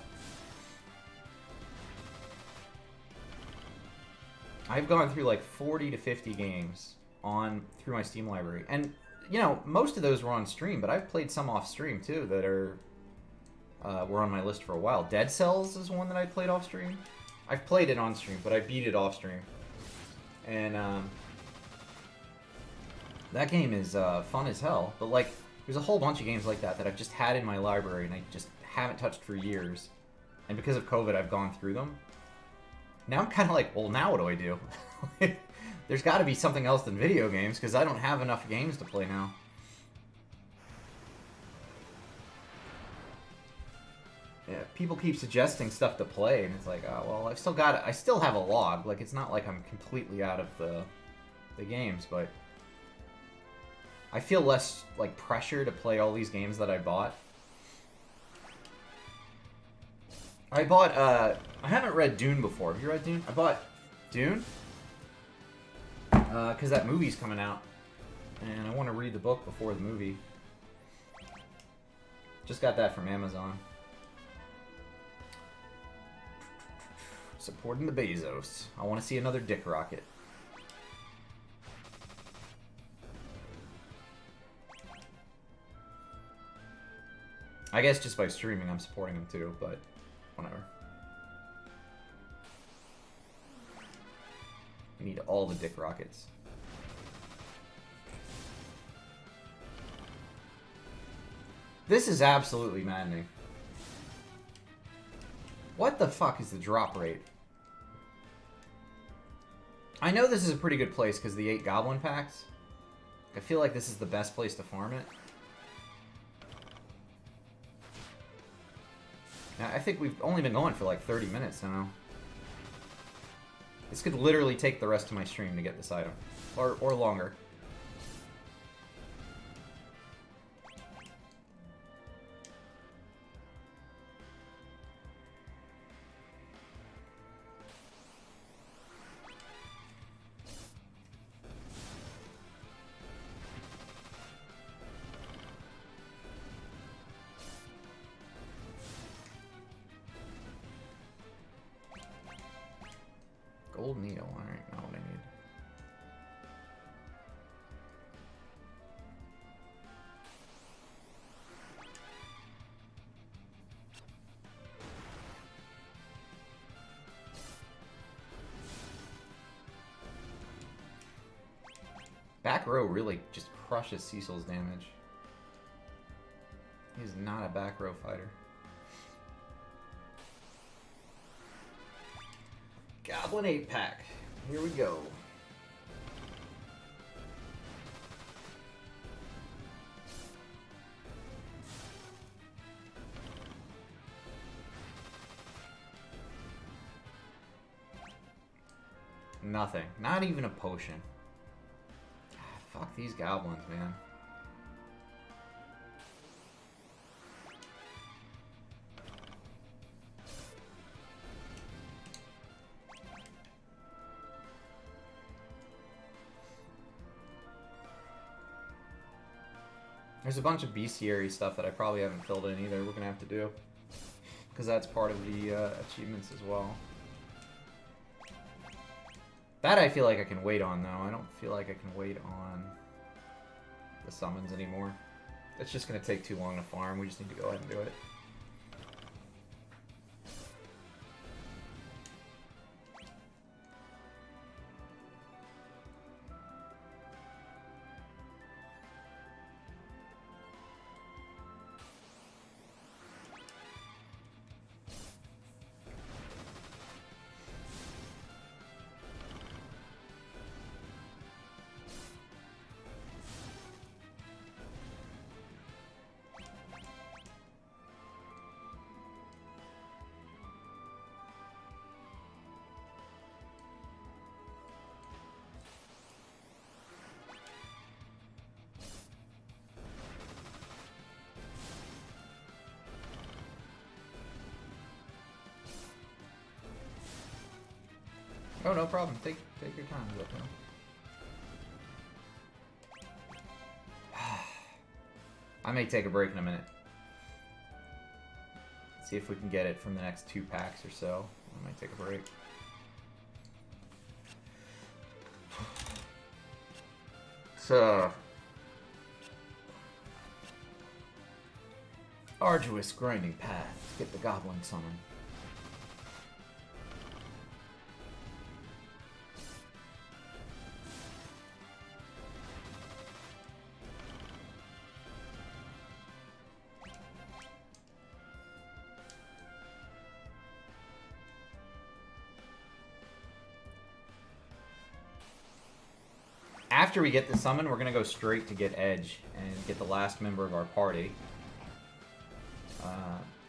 I've gone through like 40 to 50 games through my Steam library, and you know, most of those were on stream, but I've played some off stream too that were on my list for a while. Dead Cells is one that I played off stream. I've played it on stream, but I beat it off stream, and that game is fun as hell. But like, there's a whole bunch of games like that that I've just had in my library and I just haven't touched for years, and because of COVID, I've gone through them. Now I'm kind of like, well, now what do I do? There's got to be something else than video games, because I don't have enough games to play now. Yeah, people keep suggesting stuff to play, and it's like, oh, well, I still have a log. Like, it's not like I'm completely out of the games, but I feel less, like, pressure to play all these games that I bought. I haven't read Dune before. Have you read Dune? I bought Dune, Because that movie's coming out. And I want to read the book before the movie. Just got that from Amazon. Supporting the Bezos. I want to see another dick rocket. I guess just by streaming I'm supporting him too, but whatever. We need all the dick rockets. This is absolutely maddening. What the fuck is the drop rate? I know this is a pretty good place because of the 8 goblin packs. I feel like this is the best place to farm it. Now, I think we've only been going for like 30 minutes now. This could literally take the rest of my stream to get this item. Or longer. Gold needle, alright, not what I need. Back row really just crushes Cecil's damage. He's not a back row fighter. Goblin 8-pack. Here we go. Nothing. Not even a potion. Fuck these goblins, man. There's a bunch of bestiary stuff that I probably haven't filled in either. We're gonna have to do, because that's part of the achievements as well. That I feel like I can wait on, though. I don't feel like I can wait on the summons anymore. It's just gonna take too long to farm. We just need to go ahead and do it. Oh, no problem. Take your time, Zephyr. I may take a break in a minute. See if we can get it from the next 2 packs or so. I might take a break. So, arduous grinding path to get the goblin summon. After we get the summon, we're going to go straight to get Edge and get the last member of our party.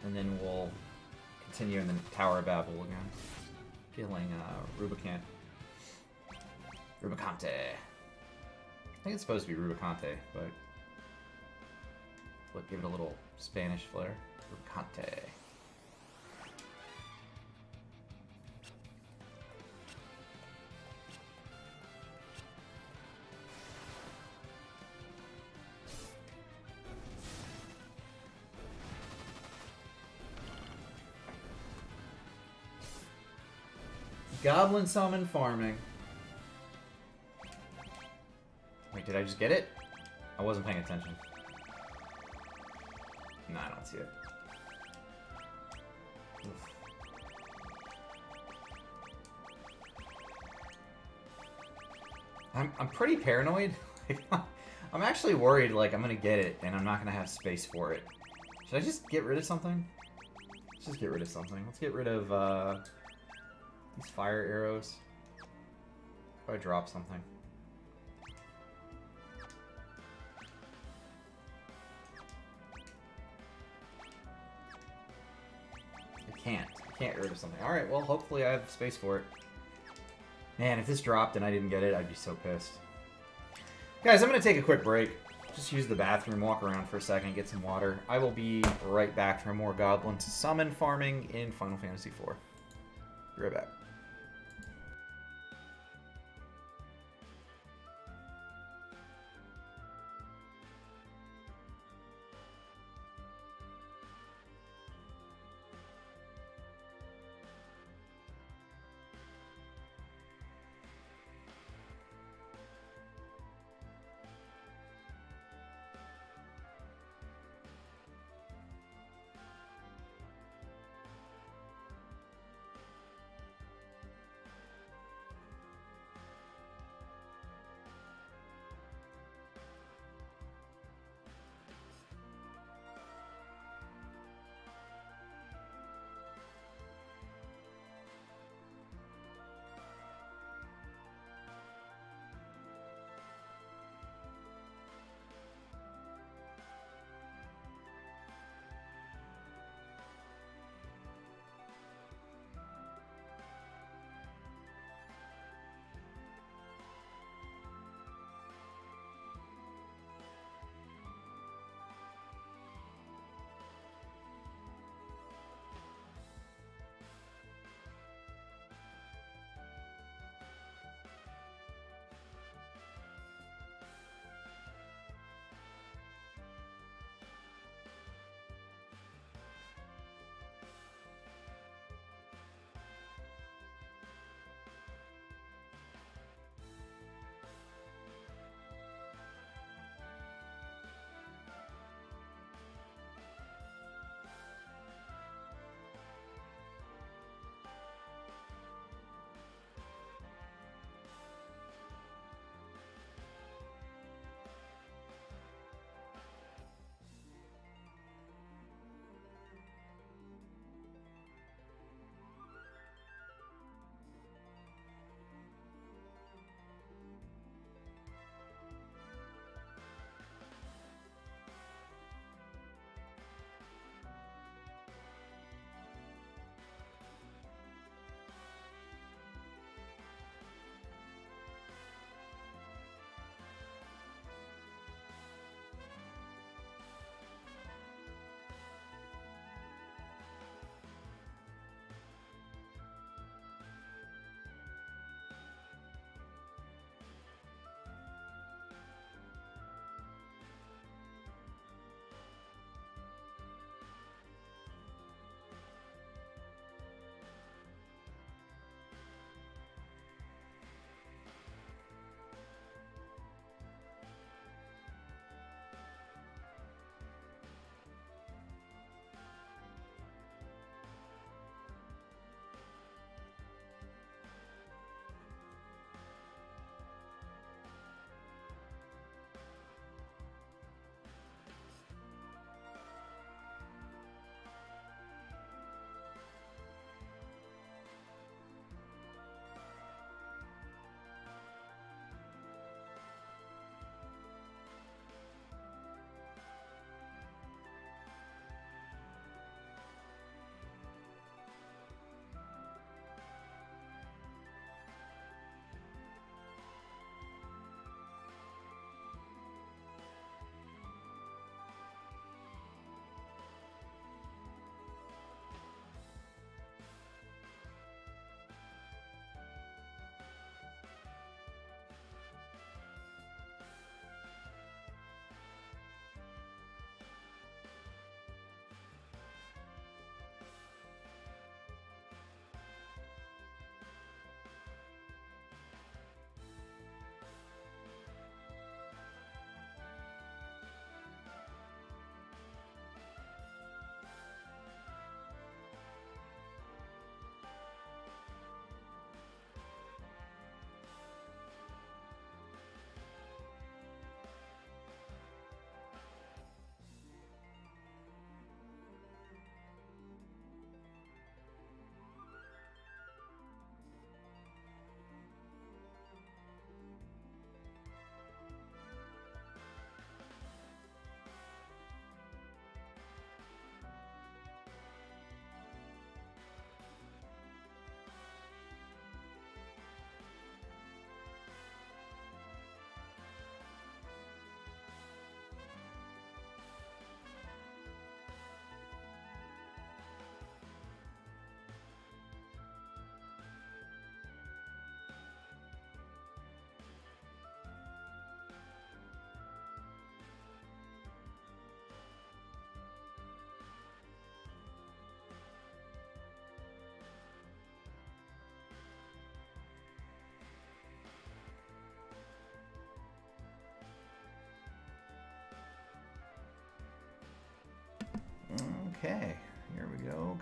And then we'll continue in the Tower of Babel again. Killing Rubicante. Rubicante. I think it's supposed to be Rubicante, but let's give it a little Spanish flair. Rubicante. Goblin summon farming. Wait, did I just get it? I wasn't paying attention. No, I don't see it. Oof. I'm pretty paranoid. I'm actually worried like I'm gonna get it and I'm not gonna have space for it. Should I just get rid of something? Let's just get rid of something. Let's get rid of these fire arrows. If I drop something. I can't get rid of something. Alright, well hopefully I have space for it. Man, if this dropped and I didn't get it, I'd be so pissed. Guys, I'm going to take a quick break. Just use the bathroom, walk around for a second, get some water. I will be right back for more Goblin Summon farming in Final Fantasy IV. Be right back.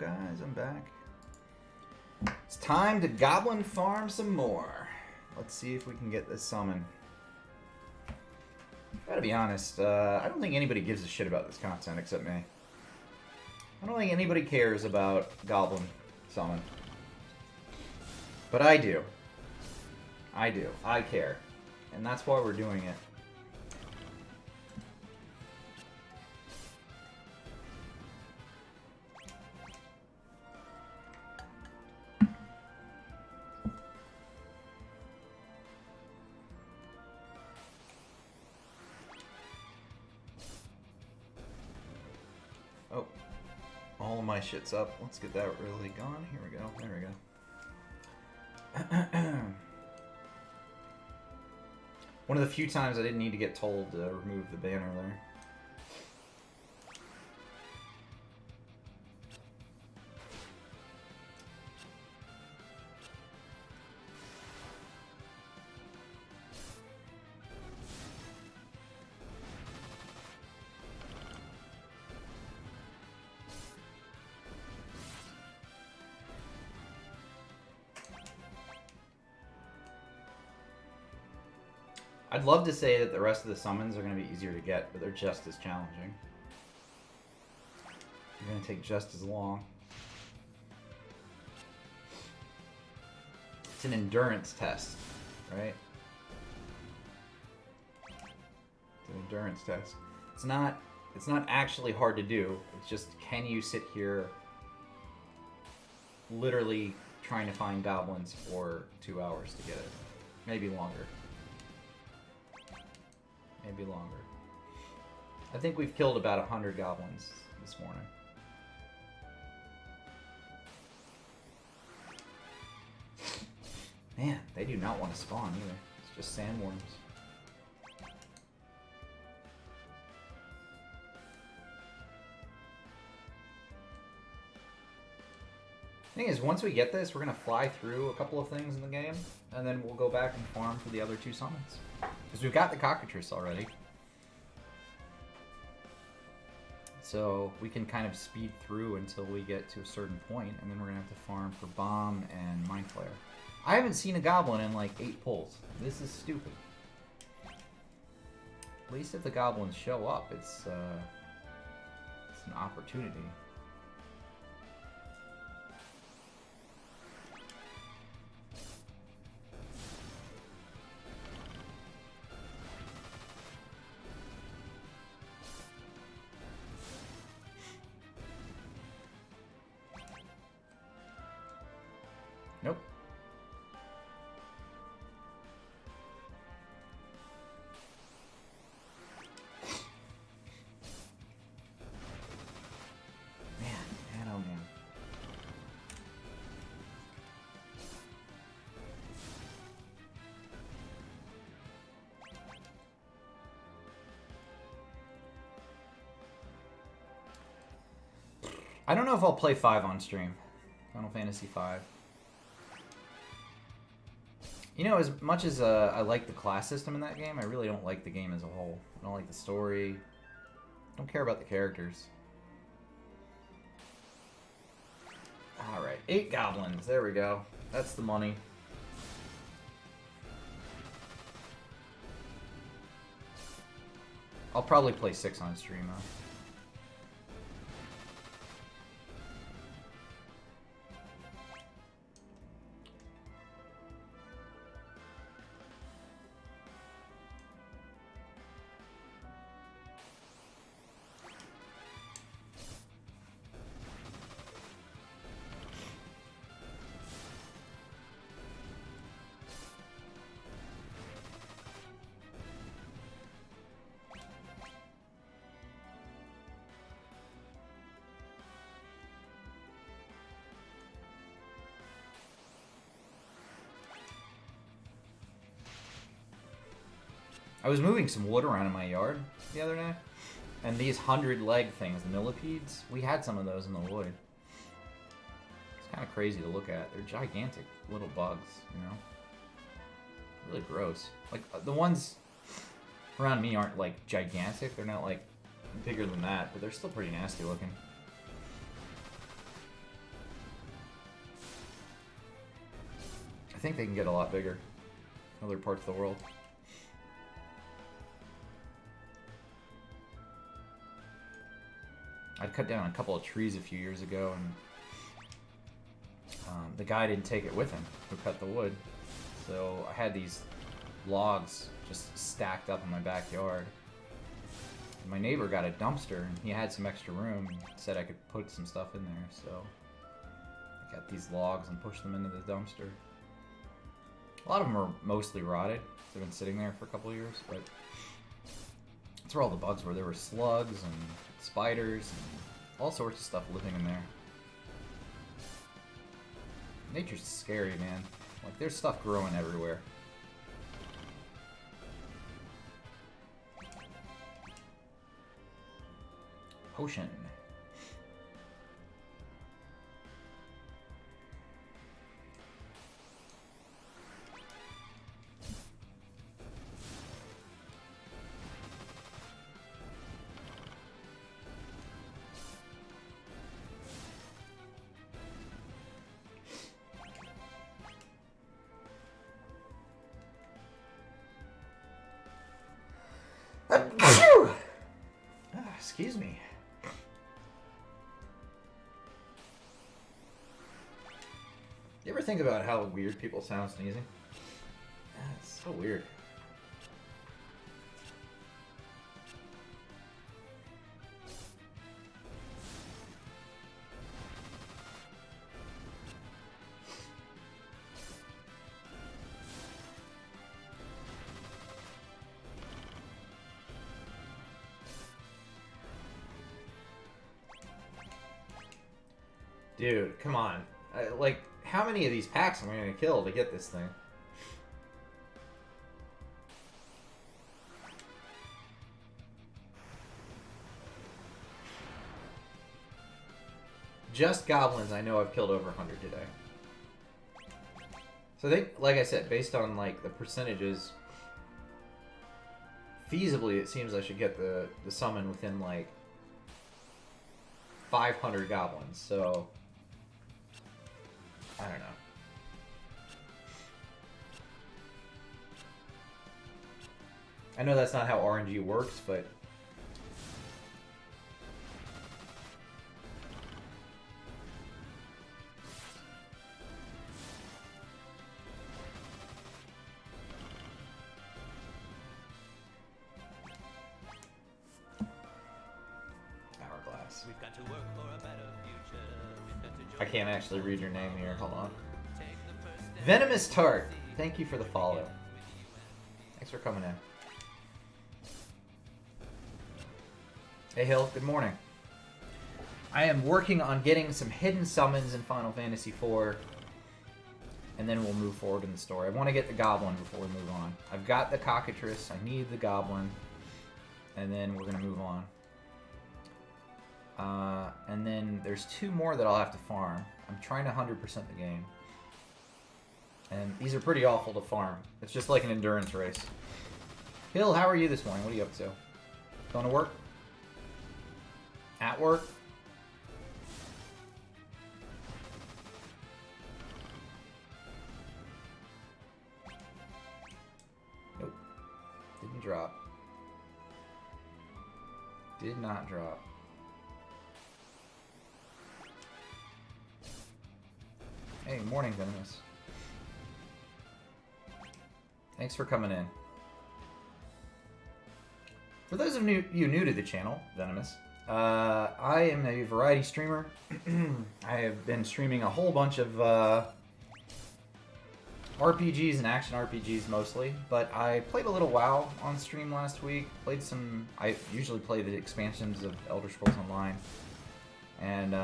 guys? I'm back. It's time to goblin farm some more. Let's see if we can get this summon. Gotta be honest, I don't think anybody gives a shit about this content except me. I don't think anybody cares about goblin summon. But I do. I do. I care. And that's why we're doing it. Oh. All of my shit's up. Let's get that really gone. Here we go. There we go. One of the few times I didn't need to get told to remove the banner there. I'd love to say that the rest of the summons are going to be easier to get, but they're just as challenging. They're going to take just as long. It's an endurance test, right? It's an endurance test. It's not actually hard to do. It's just, can you sit here literally trying to find goblins for 2 hours to get it? Maybe longer. Maybe longer. I think we've killed about 100 goblins this morning. Man, they do not want to spawn either. It's just sandworms. Thing is, once we get this, we're going to fly through a couple of things in the game, and then we'll go back and farm for the other 2 summons. Because we've got the cockatrice already. So we can kind of speed through until we get to a certain point, and then we're going to have to farm for Bomb and Mind Flayer. I haven't seen a goblin in like 8 pulls. This is stupid. At least if the goblins show up, it's an opportunity. Nope. Man, oh man. I don't know if I'll play 5 on stream. Final Fantasy 5. You know, as much as I like the class system in that game, I really don't like the game as a whole. I don't like the story. I don't care about the characters. Alright, 8 goblins. There we go. That's the money. I'll probably play 6 on stream, though. I was moving some wood around in my yard the other day, and these 100-leg things, the millipedes, we had some of those in the wood. It's kind of crazy to look at. They're gigantic little bugs, you know? Really gross. Like, the ones around me aren't, like, gigantic. They're not, like, bigger than that, but they're still pretty nasty looking. think they can get a lot bigger in other parts of the world. I'd cut down a couple of trees a few years ago, and the guy didn't take it with him who cut the wood. So I had these logs just stacked up in my backyard. And my neighbor got a dumpster, and he had some extra room and said I could put some stuff in there. So I got these logs and pushed them into the dumpster. A lot of them are mostly rotted. They've been sitting there for a couple of years, but that's where all the bugs were. There were slugs and spiders and all sorts of stuff living in there. Nature's scary, man. Like, there's stuff growing everywhere. Potion. Excuse me. You ever think about how weird people sound sneezing? It's so weird. Dude, come on. Like, how many of these packs am I going to kill to get this thing? Just goblins, I know I've killed over 100 today. So I think, like I said, based on like the percentages, feasibly it seems I should get the summon within like 500 goblins, so I don't know. I know that's not how RNG works, but hourglass. We've got to work for a better future. I can't actually read your name here. Hold on. Venomous Tart. Thank you for the follow. Thanks for coming in. Hey Hill, good morning. I am working on getting some hidden summons in Final Fantasy IV, and then we'll move forward in the story. I want to get the Goblin before we move on. I've got the Cockatrice, I need the Goblin, and then we're going to move on. And then there's 2 more that I'll have to farm. I'm trying to 100% the game. And these are pretty awful to farm. It's just like an endurance race. Hill, how are you this morning? What are you up to? Going to work? At work? Nope. Didn't drop. Did not drop. Hey, morning, Venomous. Thanks for coming in. For those of you new to the channel, Venomous, I am a variety streamer. I have been streaming a whole bunch of RPGs and action RPGs mostly, but I played a little WoW on stream last week. Played some. I usually play the expansions of Elder Scrolls Online, and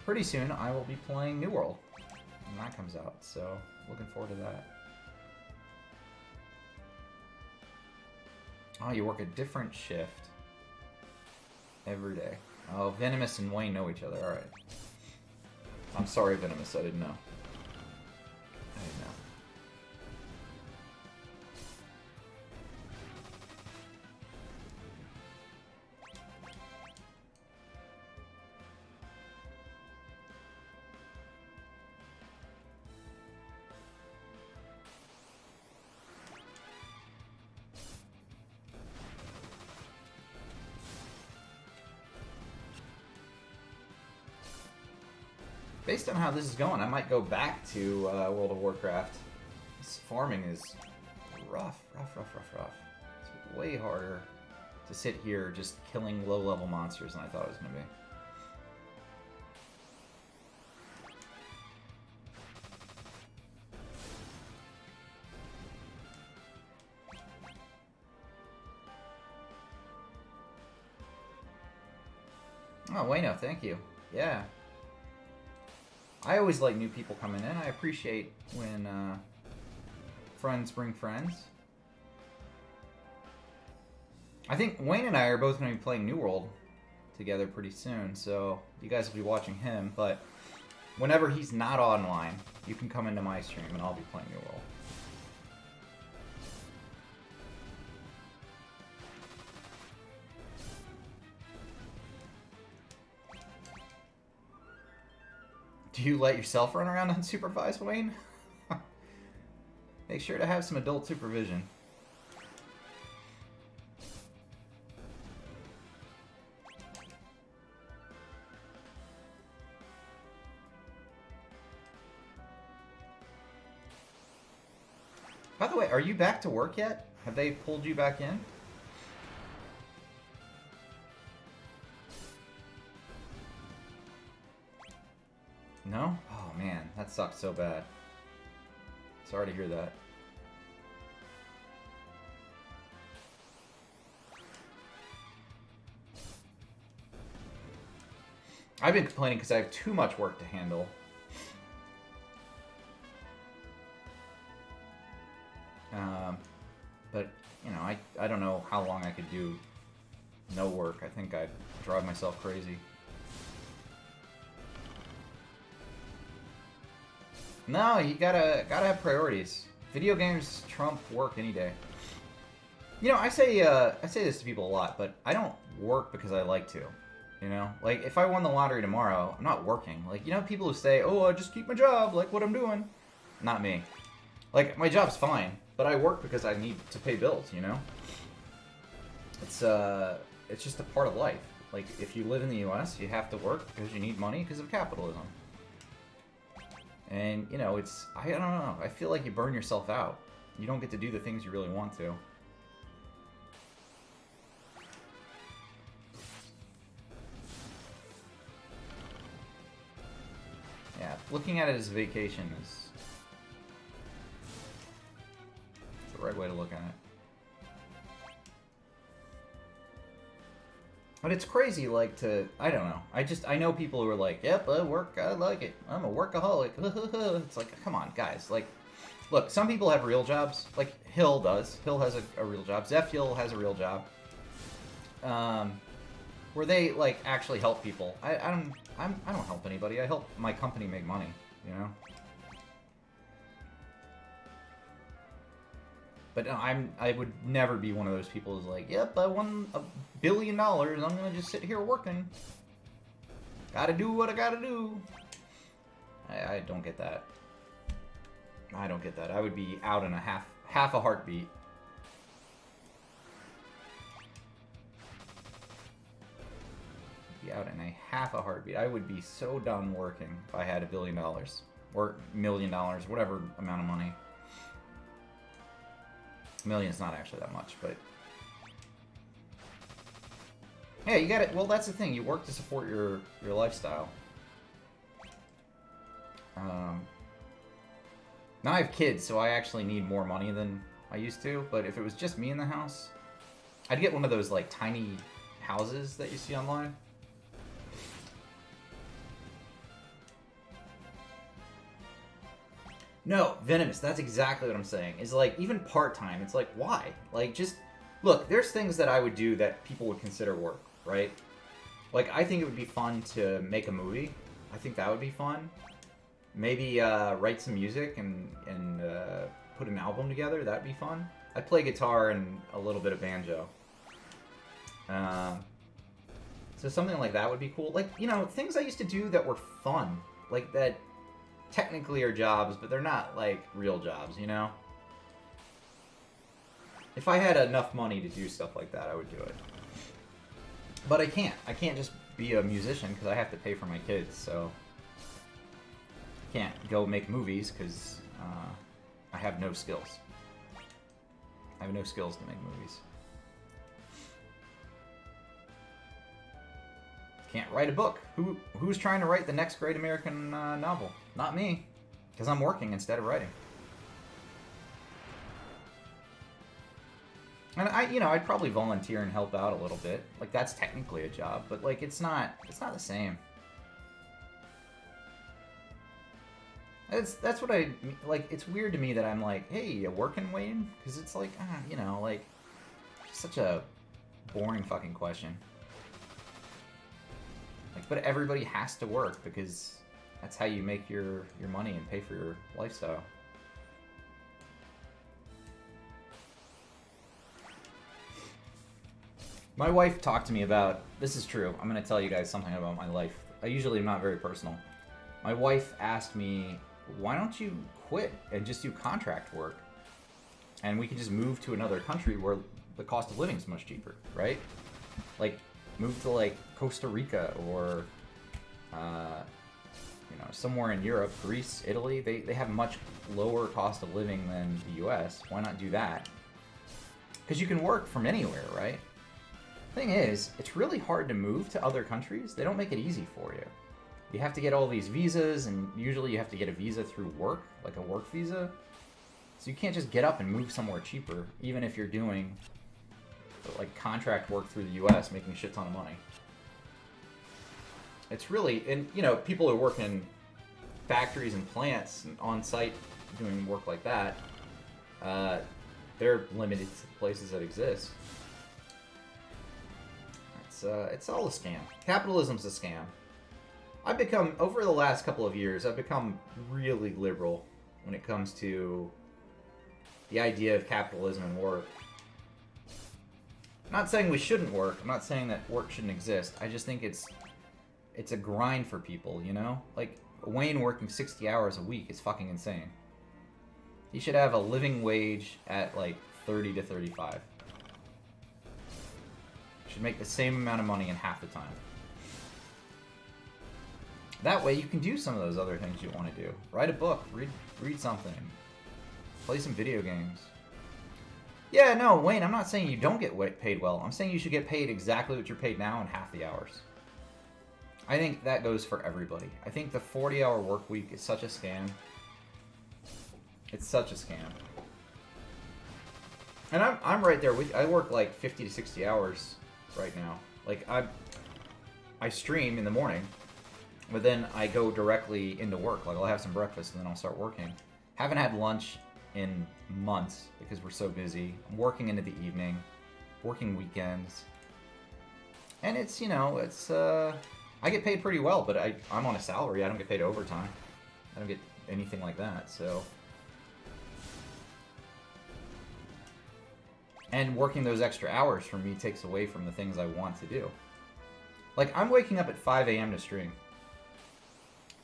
pretty soon I will be playing New World when that comes out. So looking forward to that. Oh, you work a different shift every day. Oh, Venomous and Wayne know each other. All right. I'm sorry, Venomous. I didn't know. I didn't know. based on how this is going, I might go back to World of Warcraft. This farming is rough. It's way harder to sit here just killing low-level monsters than I thought it was going to be. Oh, Wayno, thank you. Yeah. I always like new people coming in. I appreciate when friends bring friends. I think Wayne and I are both going to be playing New World together pretty soon, so you guys will be watching him, but whenever he's not online, you can come into my stream and I'll be playing New World. Do you let yourself run around unsupervised, Wayne? Make sure to have some adult supervision. By the way, are you back to work yet? Have they pulled you back in? No? Oh man, that sucks so bad. Sorry to hear that. I've been complaining because I have too much work to handle. But, you know, I don't know how long I could do no work. I think I'd drive myself crazy. No, you gotta have priorities. Video games trump work any day. You know, I say this to people a lot, but I don't work because I like to. You know, like if I won the lottery tomorrow, I'm not working. Like, you know, people who say, "Oh, I just keep my job," like what I'm doing. Not me. Like my job's fine, but I work because I need to pay bills. You know, it's just a part of life. Like if you live in the U.S., you have to work because you need money because of capitalism. And, you know, I don't know, I feel like you burn yourself out. You don't get to do the things you really want to. Yeah, looking at it as a vacation is the right way to look at it. But it's crazy, like, I don't know. I know people who are like, yep, I work, I like it. I'm a workaholic. It's like, come on, guys. Like, look, some people have real jobs. Like, Hill does. Hill has a real job. Zephiel has a real job. Where they, like, actually help people. I don't help anybody. I help my company make money, you know? But no, I would never be one of those people who's like, yep, I won $1 billion, I'm gonna just sit here working. Gotta do what I gotta do. I don't get that. I don't get that. I would be out in a half a heartbeat. Be out in a half a heartbeat. I would be so done working if I had $1 billion. Or $1 million, whatever amount of money. Million's not actually that much, but yeah, you got it. Well, that's the thing. You work to support your lifestyle. Now I have kids, so I actually need more money than I used to. But if it was just me in the house, I'd get one of those like tiny houses that you see online. No, Venomous, that's exactly what I'm saying. Is like, even part-time, it's like, why? Like, just, look, there's things that I would do that people would consider work, right? Like, I think it would be fun to make a movie. I think that would be fun. Maybe write some music and put an album together, that'd be fun. I play guitar and a little bit of banjo. So something like that would be cool. Like, you know, things I used to do that were fun. Like, that technically are jobs, but they're not, like, real jobs, you know? If I had enough money to do stuff like that, I would do it. But I can't. I can't just be a musician because I have to pay for my kids, so... Can't go make movies because I have no skills. I have no skills to make movies. Can't write a book. Who's trying to write the next great American novel? Not me, because I'm working instead of writing. And I'd probably volunteer and help out a little bit. Like, that's technically a job, but like it's not the same. That's what I like. It's weird to me that I'm like, hey, you working, Wayne? Because it's like, like such a boring fucking question. Like, but everybody has to work because that's how you make your money and pay for your lifestyle. My wife talked to me about, this is true, I'm going to tell you guys something about my life. I usually am not very personal. My wife asked me, why don't you quit and just do contract work? And we can just move to another country where the cost of living is much cheaper, right? Like, move to like Costa Rica or, somewhere in Europe, Greece, Italy. They have much lower cost of living than the US. Why not do that? Because you can work from anywhere, right? Thing is, it's really hard to move to other countries. They don't make it easy for you. You have to get all these visas, and usually you have to get a visa through work, like a work visa. So you can't just get up and move somewhere cheaper, even if you're doing like contract work through the US, making a shit ton of money. It's really, and people who work in factories and plants and on site doing work like that, they're limited to places that exist. It's all a scam. Capitalism's a scam. Over the last couple of years, I've become really liberal when it comes to the idea of capitalism and work. I'm not saying we shouldn't work. I'm not saying that work shouldn't exist. I just think it's a grind for people, Like, Wayne working 60 hours a week is fucking insane. He should have a living wage at, like, 30 to 35. Should make the same amount of money in half the time. That way you can do some of those other things you want to do. Write a book, read something, play some video games. Yeah, no, Wayne, I'm not saying you don't get paid well. I'm saying you should get paid exactly what you're paid now in half the hours. I think that goes for everybody. I think the 40-hour work week is such a scam. It's such a scam. And I'm right there with you. I work like 50 to 60 hours right now. Like, I stream in the morning, but then I go directly into work. Like, I'll have some breakfast and then I'll start working. Haven't had lunch in months because we're so busy. I'm working into the evening, working weekends. And it's, I get paid pretty well, but I'm on a salary. I don't get paid overtime. I don't get anything like that, so. And working those extra hours for me takes away from the things I want to do. Like, I'm waking up at 5 a.m. to stream.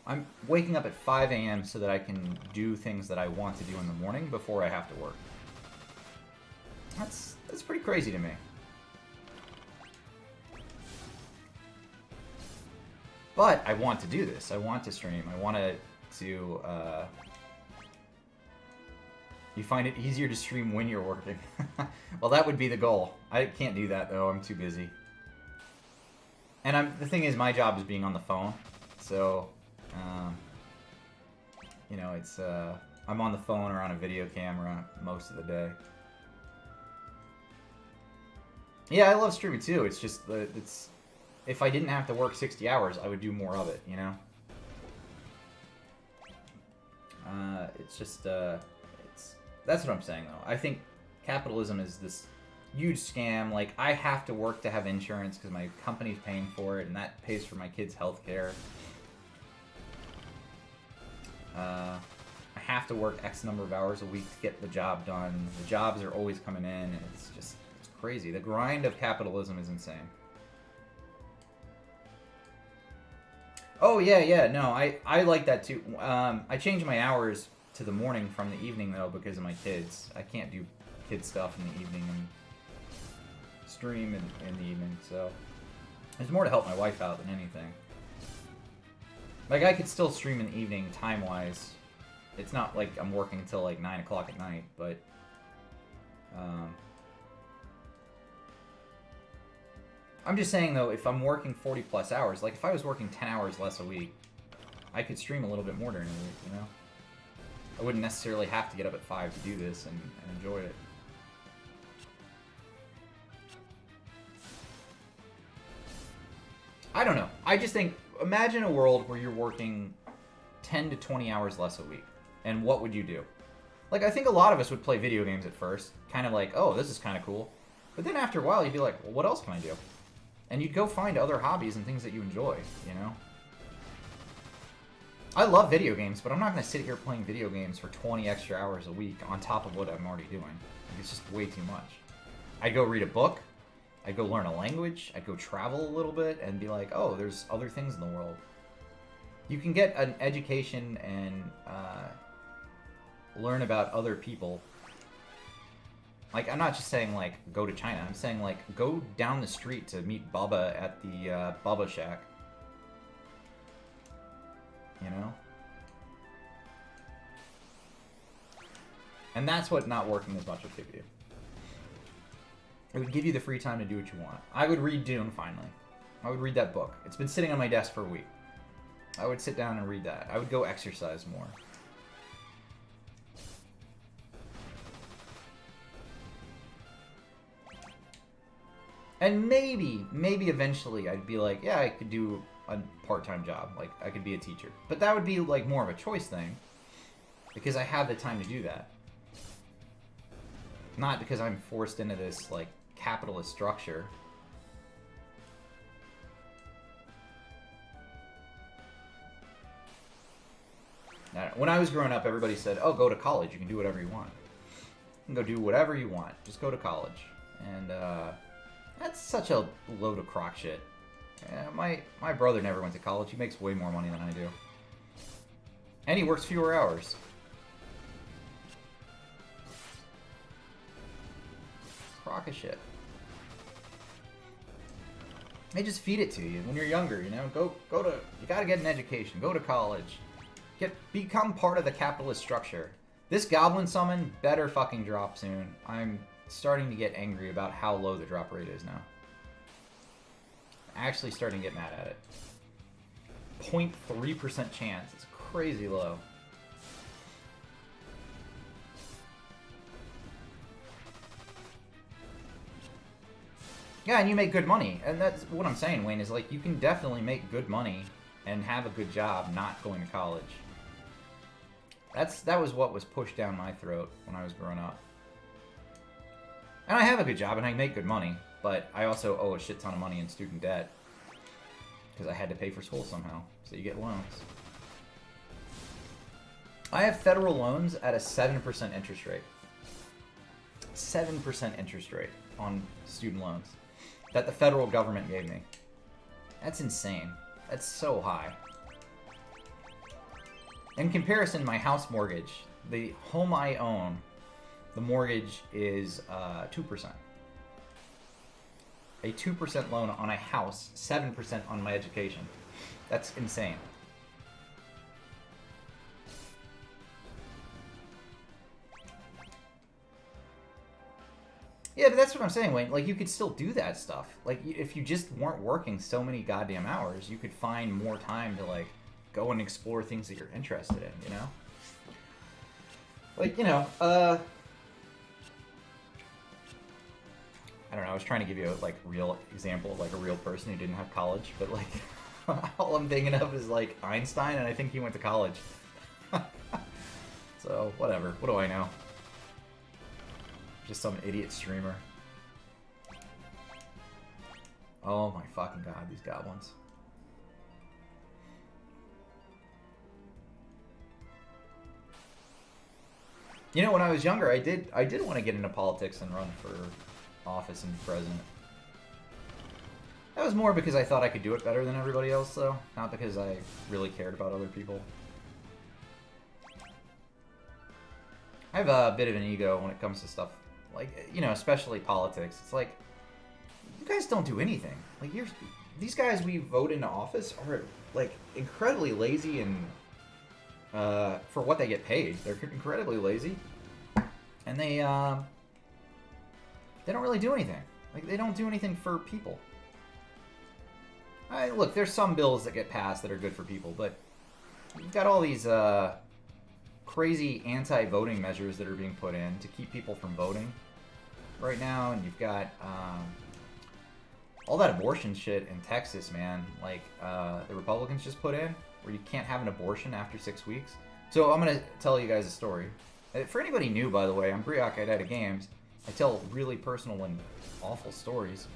I'm waking up at 5 a.m. so that I can do things that I want to do in the morning before I have to work. That's pretty crazy to me. But I want to do this. I want to stream. I want to you find it easier to stream when you're working. Well, that would be the goal. I can't do that, though. I'm too busy. And the thing is, my job is being on the phone. So, it's, I'm on the phone or on a video camera most of the day. Yeah, I love streaming, too. It's just, if I didn't have to work 60 hours, I would do more of it, It's just, that's what I'm saying, though. I think capitalism is this huge scam. Like, I have to work to have insurance because my company's paying for it, and that pays for my kids' health care. I have to work X number of hours a week to get the job done. The jobs are always coming in, and it's crazy. The grind of capitalism is insane. Oh, yeah, no, I like that, too. I change my hours to the morning from the evening, though, because of my kids. I can't do kid stuff in the evening and stream in the evening, so it's more to help my wife out than anything. Like, I could still stream in the evening, time-wise. It's not like I'm working until, like, 9 o'clock at night, but... I'm just saying, though, if I'm working 40-plus hours, like, if I was working 10 hours less a week, I could stream a little bit more during the week, you know? I wouldn't necessarily have to get up at 5 to do this and enjoy it. I don't know. I just think, imagine a world where you're working 10 to 20 hours less a week. And what would you do? Like, I think a lot of us would play video games at first. Kind of like, oh, this is kind of cool. But then after a while, you'd be like, well, what else can I do? And you'd go find other hobbies and things that you enjoy, you know? I love video games, but I'm not going to sit here playing video games for 20 extra hours a week on top of what I'm already doing. Like, it's just way too much. I'd go read a book. I'd go learn a language. I'd go travel a little bit and be like, oh, there's other things in the world. You can get an education and learn about other people. Like, I'm not just saying, like, go to China. I'm saying, like, go down the street to meet Bubba at the Bubba Shack. You know? And that's what not working as much would give you. It would give you the free time to do what you want. I would read Dune, finally. I would read that book. It's been sitting on my desk for a week. I would sit down and read that. I would go exercise more. And maybe eventually I'd be like, yeah, I could do a part-time job. Like, I could be a teacher. But that would be, like, more of a choice thing. Because I have the time to do that. Not because I'm forced into this, like, capitalist structure. Now, when I was growing up, everybody said, oh, go to college. You can do whatever you want. You can go do whatever you want. Just go to college. And, that's such a load of crock shit. Yeah, my brother never went to college. He makes way more money than I do. And he works fewer hours. Crock of shit. They just feed it to you when you're younger, you know? Go to, you gotta get an education. Go to college. Become part of the capitalist structure. This goblin summon better fucking drop soon. I'm starting to get angry about how low the drop rate is now. Actually starting to get mad at it. 0.3% chance. It's crazy low. Yeah, and you make good money. And that's what I'm saying, Wayne, is like you can definitely make good money and have a good job not going to college. That was what was pushed down my throat when I was growing up. And I have a good job and I make good money, but I also owe a shit ton of money in student debt because I had to pay for school somehow. So you get loans. I have federal loans at a 7% interest rate. 7% interest rate on student loans that the federal government gave me. That's insane. That's so high. In comparison, my house mortgage, the home I own, the mortgage is 2%. A 2% loan on a house, 7% on my education. That's insane. Yeah, but that's what I'm saying, Wayne. Like, you could still do that stuff. Like, if you just weren't working so many goddamn hours, you could find more time to, like, go and explore things that you're interested in, you know? Like, you know, I don't know, I was trying to give you a, like, real example of, like, a real person who didn't have college, but, like, all I'm thinking of is, like, Einstein, and I think he went to college. So, whatever. What do I know? Just some idiot streamer. Oh my fucking god, these goblins. You know, when I was younger, I did want to get into politics and run for office and president. That was more because I thought I could do it better than everybody else, though. Not because I really cared about other people. I have a bit of an ego when it comes to stuff like, you know, especially politics. It's like, you guys don't do anything. Like, these guys we vote into office are like incredibly lazy and for what they get paid, they're incredibly lazy, and they don't really do anything. Like they don't do anything for people. Look, there's some bills that get passed that are good for people, but you've got all these crazy anti-voting measures that are being put in to keep people from voting right now, and you've got all that abortion shit in Texas, man. Like the Republicans just put in, where you can't have an abortion after 6 weeks. So I'm gonna tell you guys a story. For anybody new, by the way, I'm Briak at Games. I tell really personal and awful stories.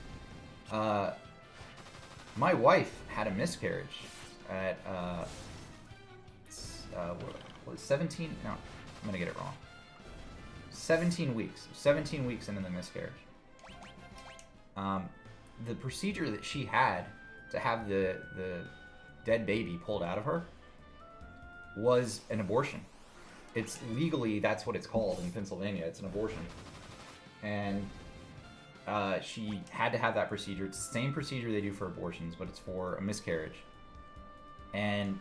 My wife had a miscarriage at what was 17? No, I'm gonna get it wrong. 17 weeks. 17 weeks into the miscarriage. The procedure that she had to have the dead baby pulled out of her was an abortion. It's legally, that's what it's called in Pennsylvania. It's an abortion. And she had to have that procedure. It's the same procedure they do for abortions, but it's for a miscarriage. And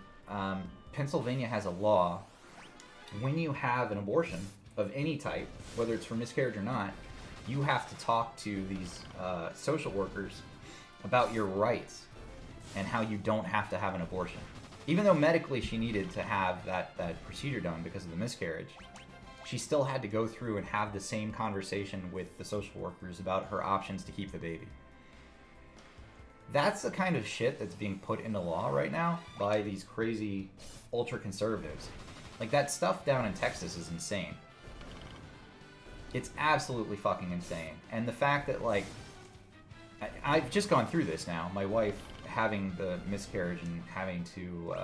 Pennsylvania has a law, when you have an abortion of any type, whether it's for miscarriage or not, you have to talk to these social workers about your rights and how you don't have to have an abortion. Even though medically she needed to have that procedure done because of the miscarriage, she still had to go through and have the same conversation with the social workers about her options to keep the baby. That's the kind of shit that's being put into law right now by these crazy ultra-conservatives. Like, that stuff down in Texas is insane. It's absolutely fucking insane. And the fact that, like, I've just gone through this now. My wife having the miscarriage and having to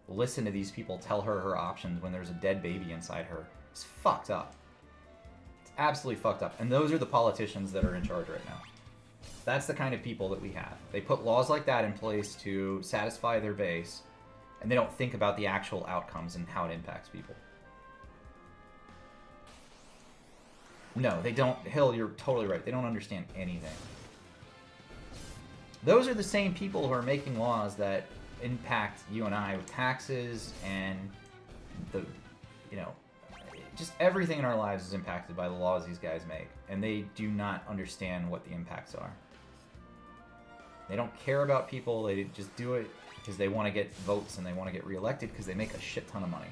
listen to these people tell her options when there's a dead baby inside her. It's fucked up. It's absolutely fucked up. And those are the politicians that are in charge right now. That's the kind of people that we have. They put laws like that in place to satisfy their base, and they don't think about the actual outcomes and how it impacts people. No, they don't. Hill, you're totally right. They don't understand anything. Those are the same people who are making laws that impact you and I with taxes and the, just everything in our lives is impacted by the laws these guys make. And they do not understand what the impacts are. They don't care about people. They just do it because they want to get votes and they want to get reelected because they make a shit ton of money.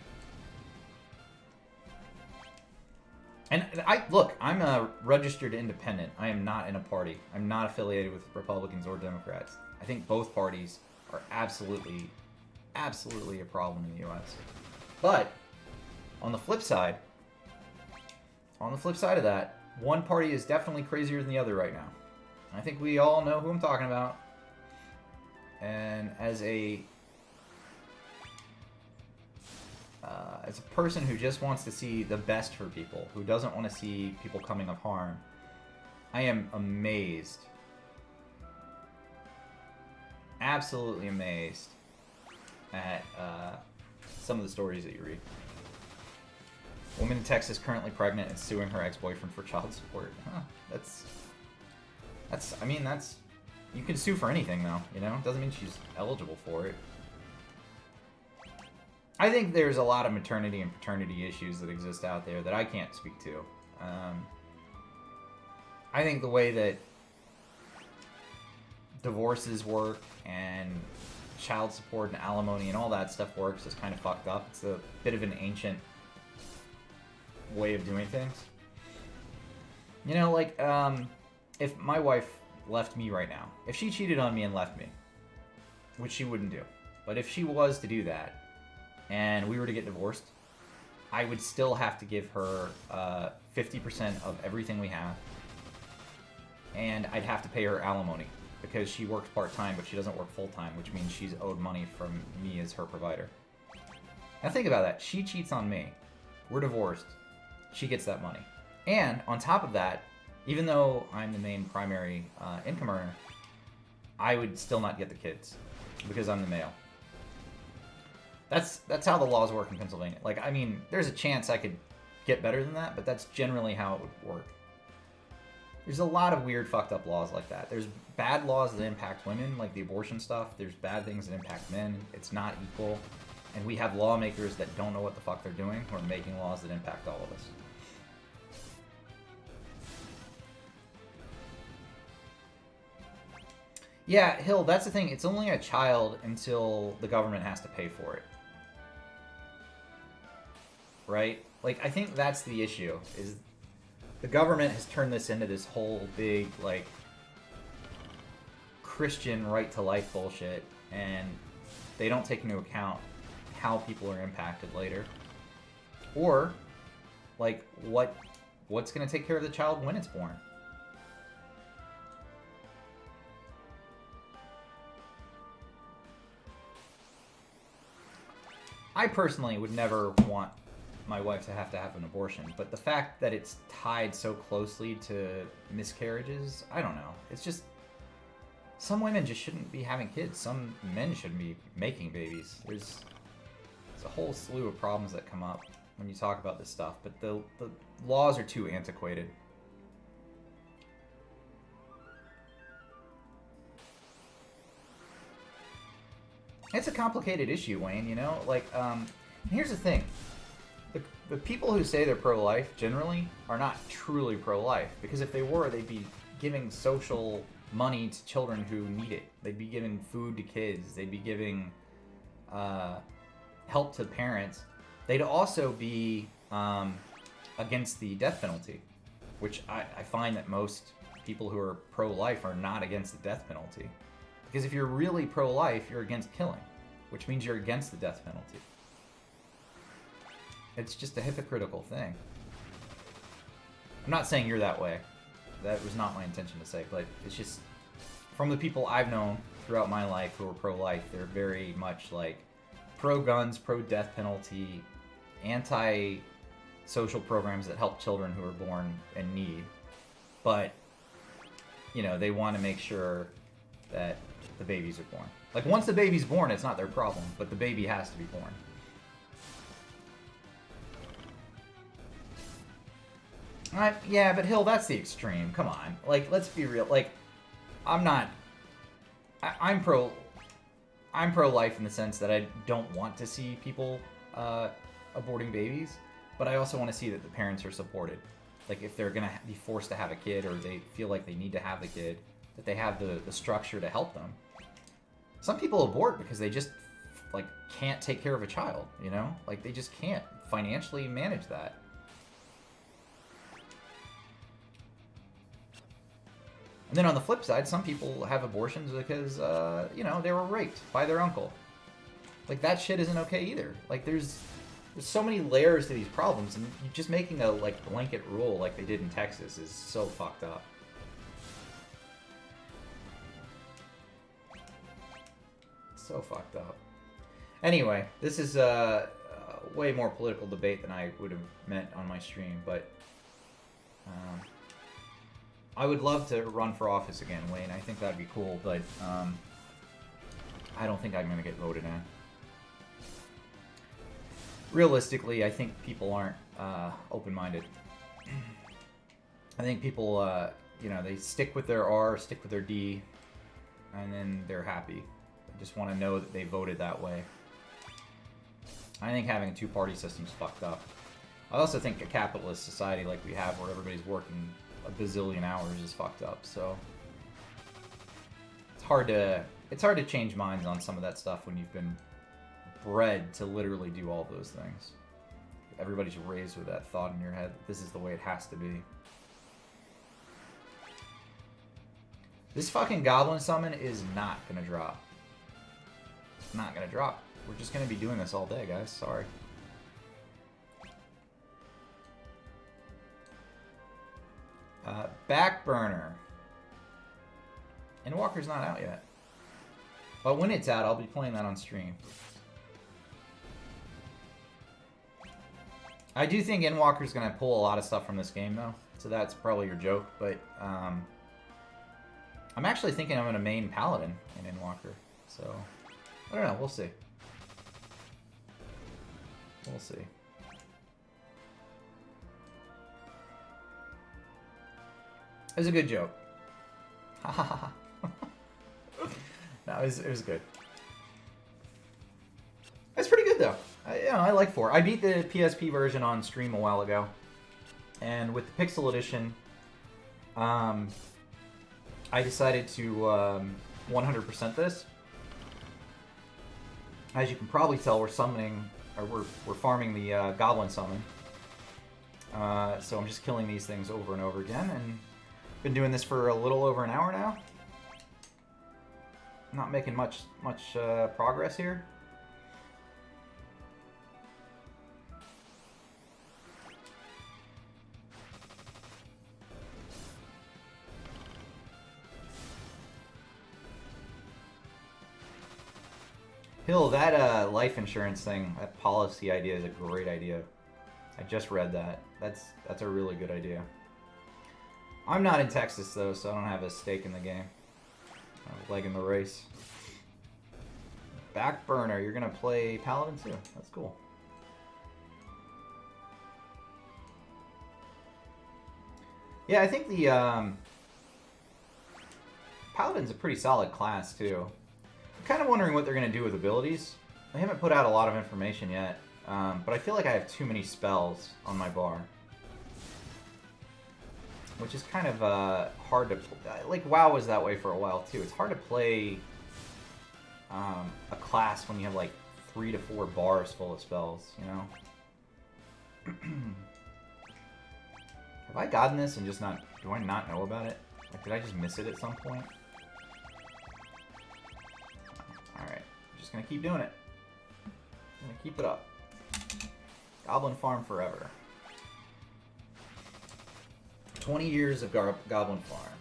And I'm a registered independent. I am not in a party. I'm not affiliated with Republicans or Democrats. I think both parties are absolutely a problem in the U.S. But on the flip side of that, one party is definitely crazier than the other right now. I think we all know who I'm talking about. And as a person who just wants to see the best for people, who doesn't want to see people coming of harm, I am amazed, absolutely amazed at some of the stories that you read. Woman in Texas currently pregnant and suing her ex-boyfriend for child support. Huh, that's you can sue for anything though, Doesn't mean she's eligible for it. I think there's a lot of maternity and paternity issues that exist out there that I can't speak to. I think the way that divorces work and child support and alimony and all that stuff works is kind of fucked up. It's a bit of an ancient way of doing things. If my wife left me right now, if she cheated on me and left me, which she wouldn't do, but if she was to do that, and we were to get divorced, I would still have to give her 50% of everything we have, and I'd have to pay her alimony because she works part-time, but she doesn't work full-time, which means she's owed money from me as her provider. Now think about that. She cheats on me. We're divorced. She gets that money. And on top of that, even though I'm the main primary income earner, I would still not get the kids because I'm the male. That's how the laws work in Pennsylvania. There's a chance I could get better than that, but that's generally how it would work. There's a lot of weird, fucked up laws like that. There's bad laws that impact women, like the abortion stuff. There's bad things that impact men. It's not equal. And we have lawmakers that don't know what the fuck they're doing who are making laws that impact all of us. Yeah, Hill, that's the thing. It's only a child until the government has to pay for it. Right? Like, I think that's the issue, is the government has turned this into this whole big, like, Christian right-to-life bullshit, and they don't take into account how people are impacted later. Or, like, what's going to take care of the child when it's born. I personally would never want my wife to have an abortion, but the fact that it's tied so closely to miscarriages, I don't know. It's just, some women just shouldn't be having kids. Some men shouldn't be making babies. There's a whole slew of problems that come up when you talk about this stuff, but the laws are too antiquated. It's a complicated issue, Wayne, you know? Like, here's the thing. The people who say they're pro-life generally are not truly pro-life, because if they were, they'd be giving social money to children who need it. They'd be giving food to kids. They'd be giving help to parents. They'd also be against the death penalty, which I find that most people who are pro-life are not against the death penalty. Because if you're really pro-life, you're against killing, which means you're against the death penalty. It's just a hypocritical thing. I'm not saying you're that way. That was not my intention to say, but it's just, from the people I've known throughout my life who are pro-life, they're very much like pro-guns, pro-death penalty, anti-social programs that help children who are born in need. But, you know, they want to make sure that the babies are born. Like, once the baby's born, it's not their problem, but the baby has to be born. Yeah, but Hill, that's the extreme. Come on. Like, let's be real. Like, I'm pro-life in the sense that I don't want to see people aborting babies, but I also want to see that the parents are supported. Like, if they're going to be forced to have a kid, or they feel like they need to have the kid, that they have the structure to help them. Some people abort because they just, like, can't take care of a child, you know? Like, they just can't financially manage that. And then on the flip side, some people have abortions because, you know, they were raped by their uncle. Like, that shit isn't okay either. Like, there's so many layers to these problems, and just making a, like, blanket rule like they did in Texas is so fucked up. So fucked up. Anyway, this is a way more political debate than I would have meant on my stream, but I would love to run for office again, Wayne. I think that'd be cool, but I don't think I'm going to get voted in. Realistically, I think people aren't open-minded. I think people, you know, they stick with their R, stick with their D, and then they're happy. Just want to know that they voted that way. I think having a two-party system is fucked up. I also think a capitalist society like we have, where everybody's working a bazillion hours, is fucked up. So it's hard to change minds on some of that stuff when you've been bred to literally do all those things. Everybody's raised with that thought in your head that this is the way it has to be. This fucking goblin summon is not gonna drop. Not gonna drop. We're just gonna be doing this all day, guys. Sorry. Backburner. Endwalker's not out yet. But when it's out, I'll be playing that on stream. I do think Endwalker's gonna pull a lot of stuff from this game, though. So that's probably your joke, but I'm actually thinking I'm gonna main Paladin in Endwalker. So I don't know, we'll see. We'll see. It was a good joke. Ha ha ha. No, it was good. It's pretty good though. I like 4. I beat the PSP version on stream a while ago, and with the Pixel Edition, I decided to 100% this. As you can probably tell, we're summoning, or we're farming the Goblin Summon. So I'm just killing these things over and over again, and been doing this for a little over an hour now. Not making much progress here. Hill, that life insurance thing, that policy idea is a great idea. I just read that. That's a really good idea. I'm not in Texas though, so I don't have a stake in the game. I have a leg in the race. Back burner, you're gonna play Paladin too. That's cool. Yeah, I think the Paladin's a pretty solid class too. I'm kind of wondering what they're going to do with abilities. They haven't put out a lot of information yet, but I feel like I have too many spells on my bar. Which is kind of hard to... Like, WoW was that way for a while, too. It's hard to play a class when you have, like, 3 to 4 bars full of spells, you know? Have I gotten this and just not... Do I not know about it? Like, did I just miss it at some point? Alright, I'm just gonna keep doing it. I'm gonna keep it up. Goblin Farm forever. 20 years of Goblin Farm.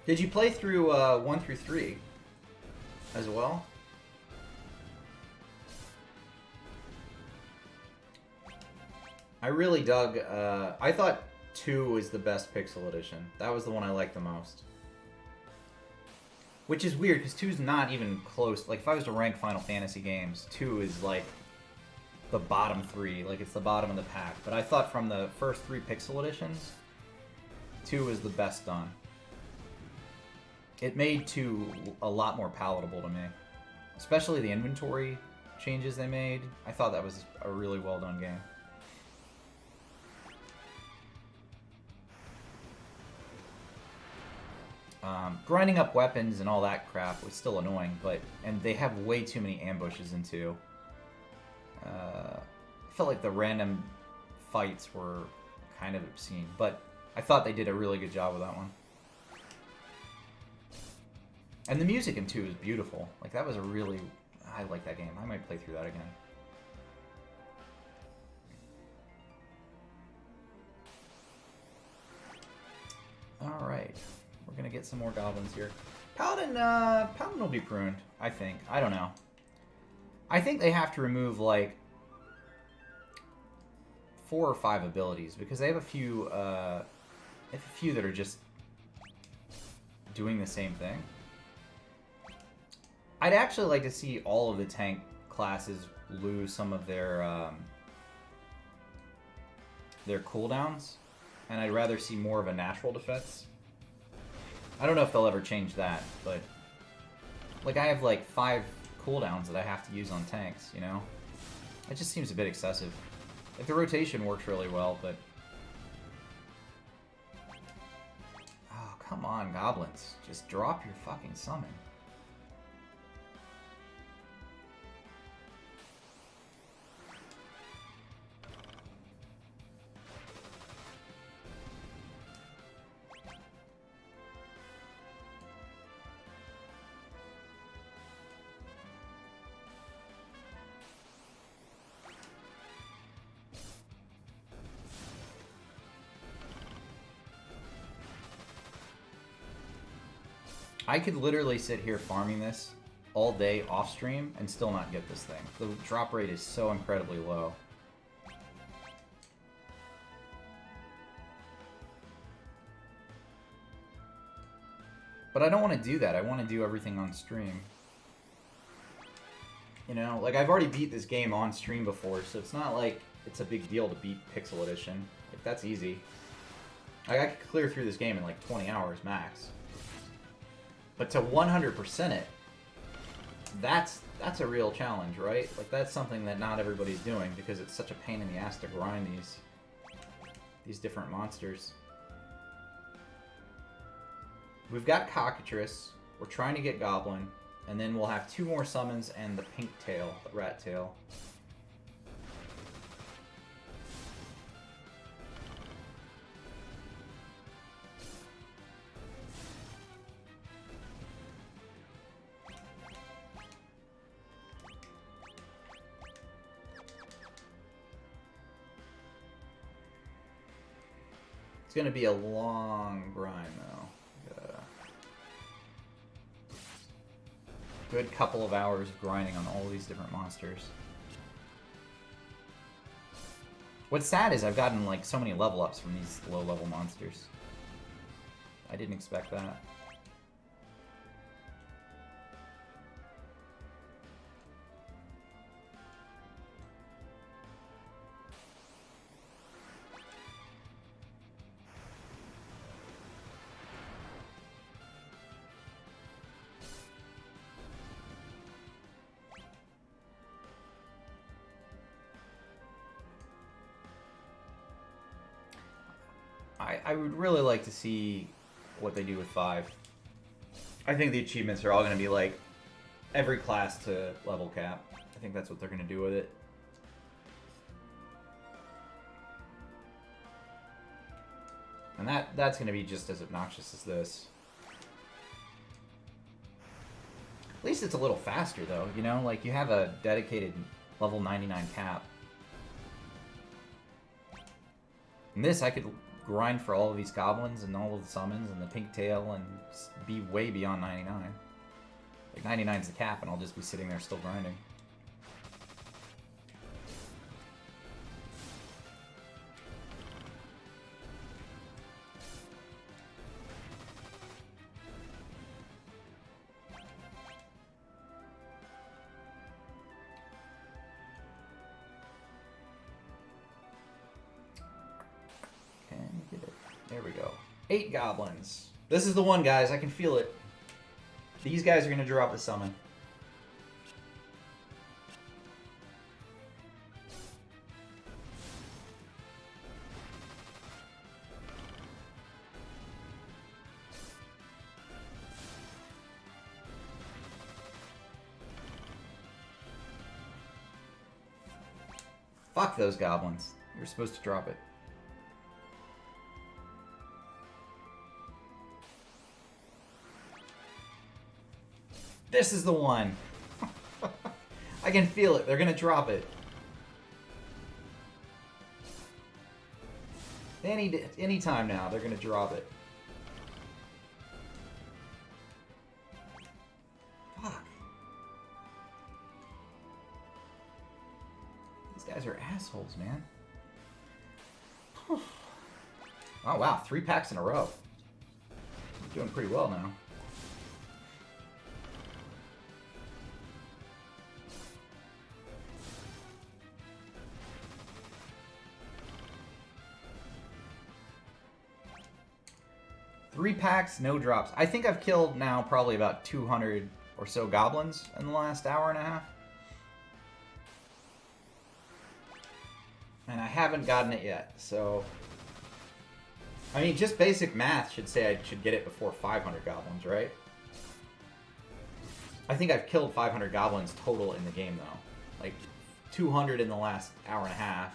Did you play through 1 through 3 as well? I really dug... I thought 2 was the best Pixel Edition. That was the one I liked the most. Which is weird, because 2 is not even close. Like, if I was to rank Final Fantasy games, 2 is, like, the bottom 3. Like, it's the bottom of the pack. But I thought from the first 3 Pixel Editions, 2 was the best done. It made 2 a lot more palatable to me. Especially the inventory changes they made. I thought that was a really well done game. Grinding up weapons and all that crap was still annoying, and they have way too many ambushes in 2. I felt like the random fights were kind of obscene, but I thought they did a really good job with that one. And the music in 2 is beautiful. Like, that was a really... I like that game. I might play through that again. Alright. We're gonna get some more goblins here. Paladin will be pruned, I think. I don't know. I think they have to remove, like, 4 or 5 abilities, because they have a few that are just doing the same thing. I'd actually like to see all of the tank classes lose some of their cooldowns, and I'd rather see more of a natural defense. I don't know if they'll ever change that, but like I have like 5 cooldowns that I have to use on tanks, you know? It just seems a bit excessive. Like, the rotation works really well, but... Oh, come on, goblins. Just drop your fucking summon. I could literally sit here farming this all day off stream and still not get this thing. The drop rate is so incredibly low. But I don't want to do that. I want to do everything on stream. You know, like, I've already beat this game on stream before, so it's not like it's a big deal to beat Pixel Edition. Like, that's easy. Like, I could clear through this game in like 20 hours max. But to 100% it, that's a real challenge, right? Like, that's something that not everybody's doing because it's such a pain in the ass to grind these different monsters. We've got Cockatrice. We're trying to get Goblin. And then we'll have 2 more summons and the pink tail, the rat tail. It's gonna be a long grind, though. Good couple of hours of grinding on all these different monsters. What's sad is I've gotten like so many level ups from these low-level monsters. I didn't expect that. I would really like to see what they do with 5. I think the achievements are all going to be like every class to level cap. I think that's what they're going to do with it. And that's going to be just as obnoxious as this. At least it's a little faster, though, you know? Like, you have a dedicated level 99 cap. In this, I could grind for all of these goblins and all of the summons and the pink tail and be way beyond 99. Like, 99's the cap, and I'll just be sitting there still grinding. There we go. 8 goblins. This is the one, guys. I can feel it. These guys are going to drop the summon. Fuck those goblins. You're supposed to drop it. This is the one. I can feel it. They're gonna drop it. Any time now, they're gonna drop it. Fuck. These guys are assholes, man. Oh wow, 3 packs in a row. I'm doing pretty well now. Three packs, no drops. I think I've killed now probably about 200 or so goblins in the last hour and a half. And I haven't gotten it yet, so... I mean, just basic math should say I should get it before 500 goblins, right? I think I've killed 500 goblins total in the game, though. Like, 200 in the last hour and a half.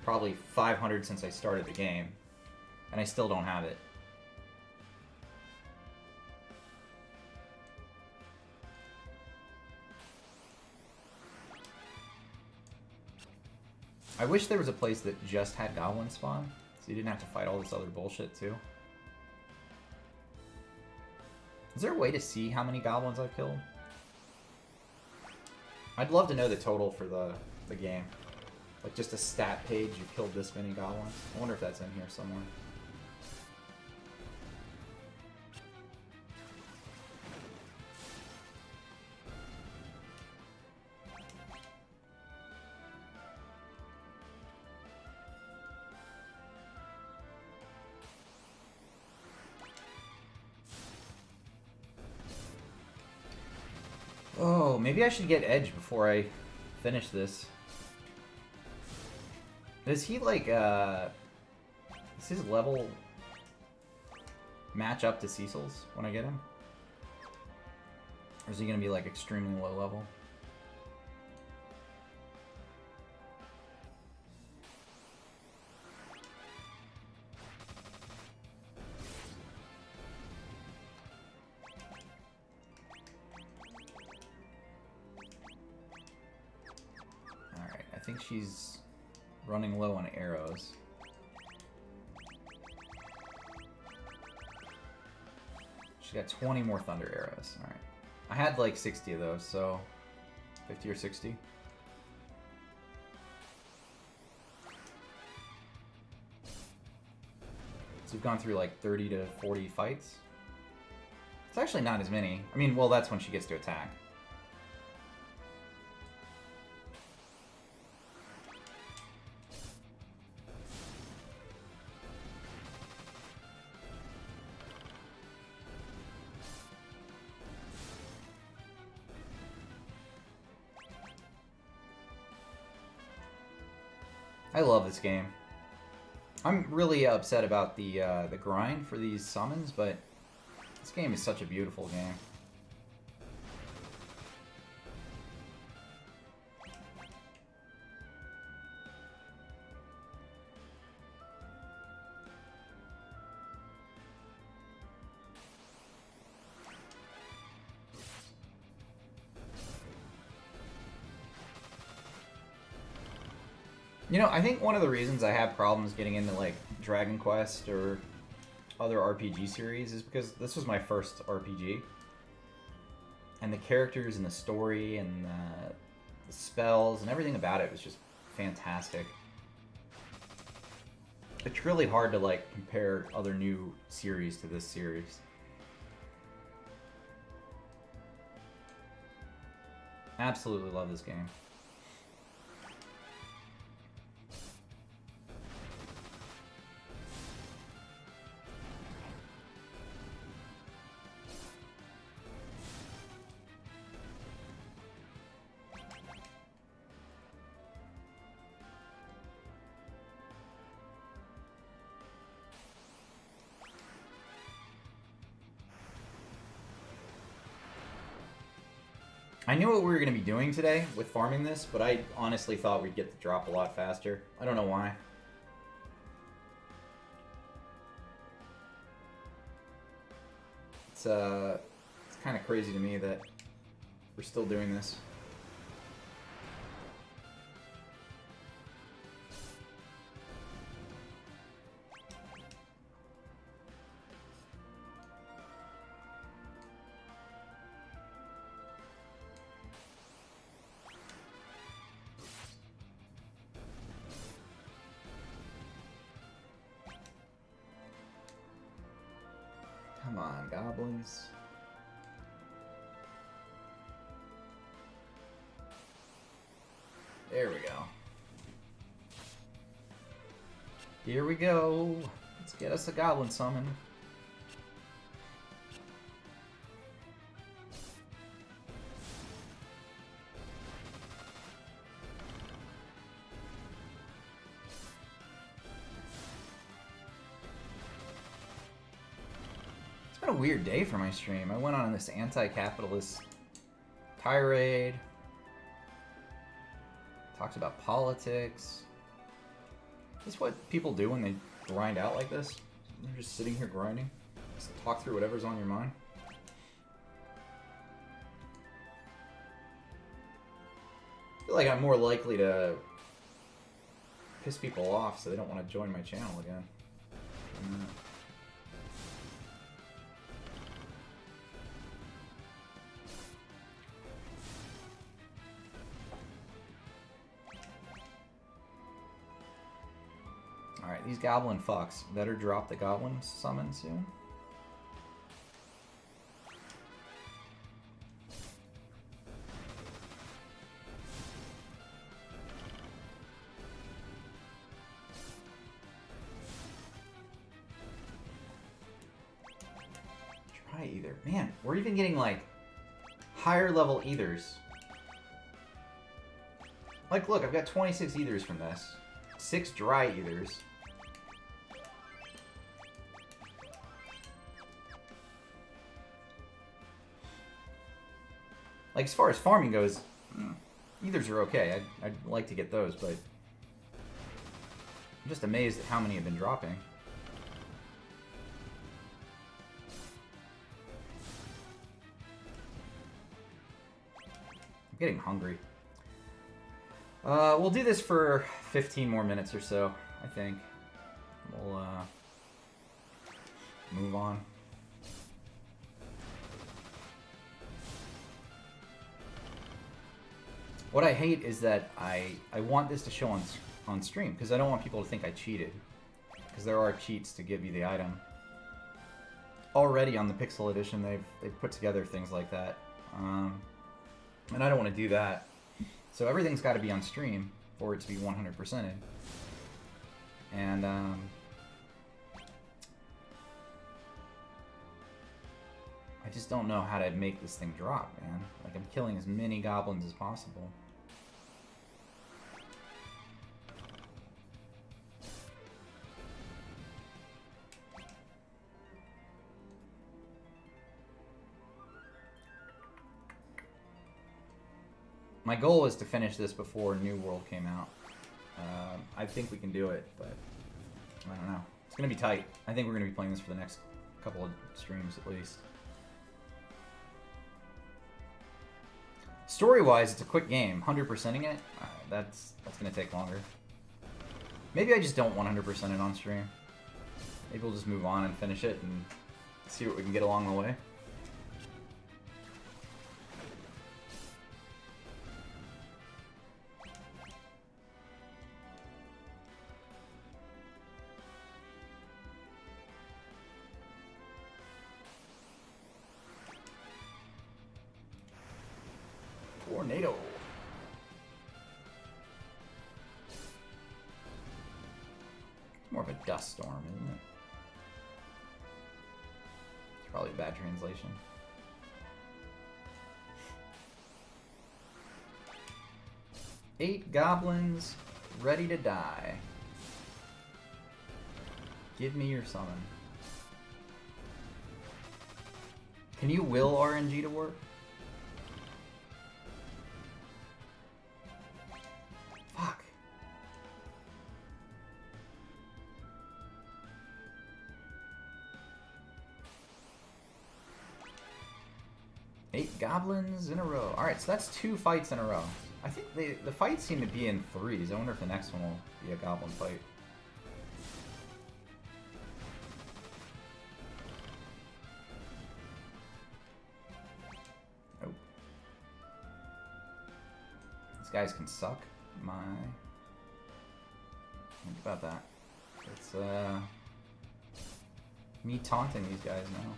Probably 500 since I started the game. And I still don't have it. I wish there was a place that just had goblin spawn, so you didn't have to fight all this other bullshit, too. Is there a way to see how many goblins I've killed? I'd love to know the total for the game. Like, just a stat page, you've killed this many goblins. I wonder if that's in here somewhere. maybe I should get Edge before I finish this. Does he, like, does his level match up to Cecil's when I get him? Or is he gonna be, like, extremely low level? Alright, I think she's running low on arrows. She's got 20 more thunder arrows. Alright. I had like 60 of those, so 50 or 60. So we've gone through like 30 to 40 fights. It's actually not as many. I mean, well, that's when she gets to attack. I love this game. I'm really upset about the grind for these summons, but this game is such a beautiful game. You know, I think one of the reasons I have problems getting into, like, Dragon Quest or other RPG series is because this was my first RPG. And the characters and the story and the spells and everything about it was just fantastic. It's really hard to, like, compare other new series to this series. Absolutely love this game. I knew what we were going to be doing today with farming this, but I honestly thought we'd get the drop a lot faster. I don't know why. It's kind of crazy to me that we're still doing this. Come on, goblins. There we go. Here we go. Let's get us a goblin summon. It's been a weird day for my stream. I went on this anti-capitalist tirade. Talked about politics. Is this what people do when they grind out like this? They're just sitting here grinding? Just talk through whatever's on your mind? I feel like I'm more likely to piss people off so they don't want to join my channel again. Alright, these goblin fucks better drop the goblin summon soon. Try either. Man, we're even getting like higher level ethers Like, look, I've got 26 ethers from this. 6 dry ethers. Like, as far as farming goes, ethers are okay. I'd like to get those, but I'm just amazed at how many have been dropping. I'm getting hungry. We'll do this for 15 more minutes or so, I think. We'll move on. What I hate is that I want this to show on stream, because I don't want people to think I cheated. Because there are cheats to give you the item. Already on the Pixel Edition, they've put together things like that. And I don't want to do that. So everything's got to be on stream for it to be 100%ed. And I just don't know how to make this thing drop, man. Like, I'm killing as many goblins as possible. My goal was to finish this before New World came out. I think we can do it, but I don't know. It's going to be tight. I think we're going to be playing this for the next couple of streams at least. Story-wise, it's a quick game. 100%ing it, that's going to take longer. Maybe I just don't 100% it on stream. Maybe we'll just move on and finish it and see what we can get along the way. Tornado. More of a dust storm, isn't it? It's probably a bad translation. Eight goblins ready to die. Give me your summon. Can you will RNG to work? Fuck. Eight goblins in a row. Alright, so that's 2 fights in a row. I think the fights seem to be in 3s. I wonder if the next one will be a goblin fight. Nope. These guys can suck. Think about that. It's me taunting these guys now.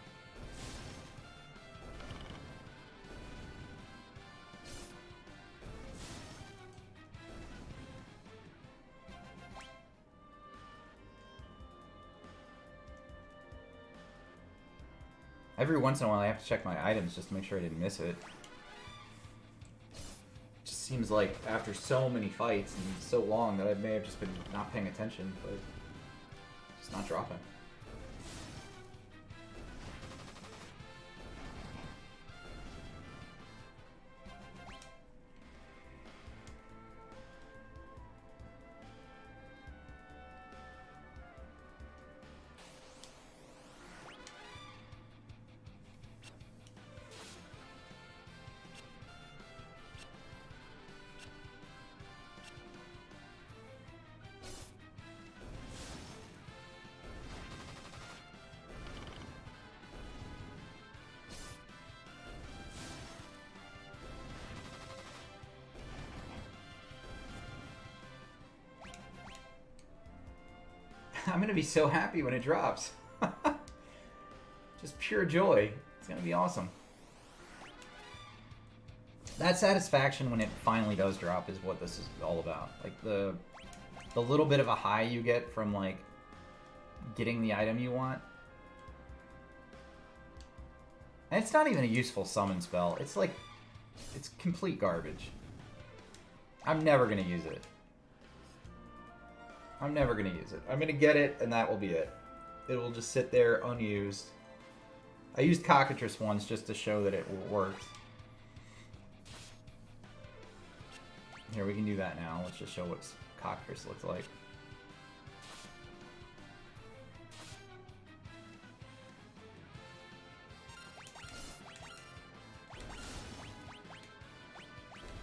Every once in a while I have to check my items just to make sure I didn't miss it. Just seems like after so many fights and so long that I may have just been not paying attention, but just not dropping. I'm gonna be so happy when it drops. Just pure joy. It's gonna be awesome. That satisfaction when it finally does drop is what this is all about. Like the little bit of a high you get from like getting the item you want. And it's not even a useful summon spell. It's like, it's complete garbage. I'm never gonna use it. I'm never gonna use it. I'm gonna get it, and that will be it. It will just sit there unused. I used Cockatrice once just to show that it worked. Here, we can do that now. Let's just show what Cockatrice looks like.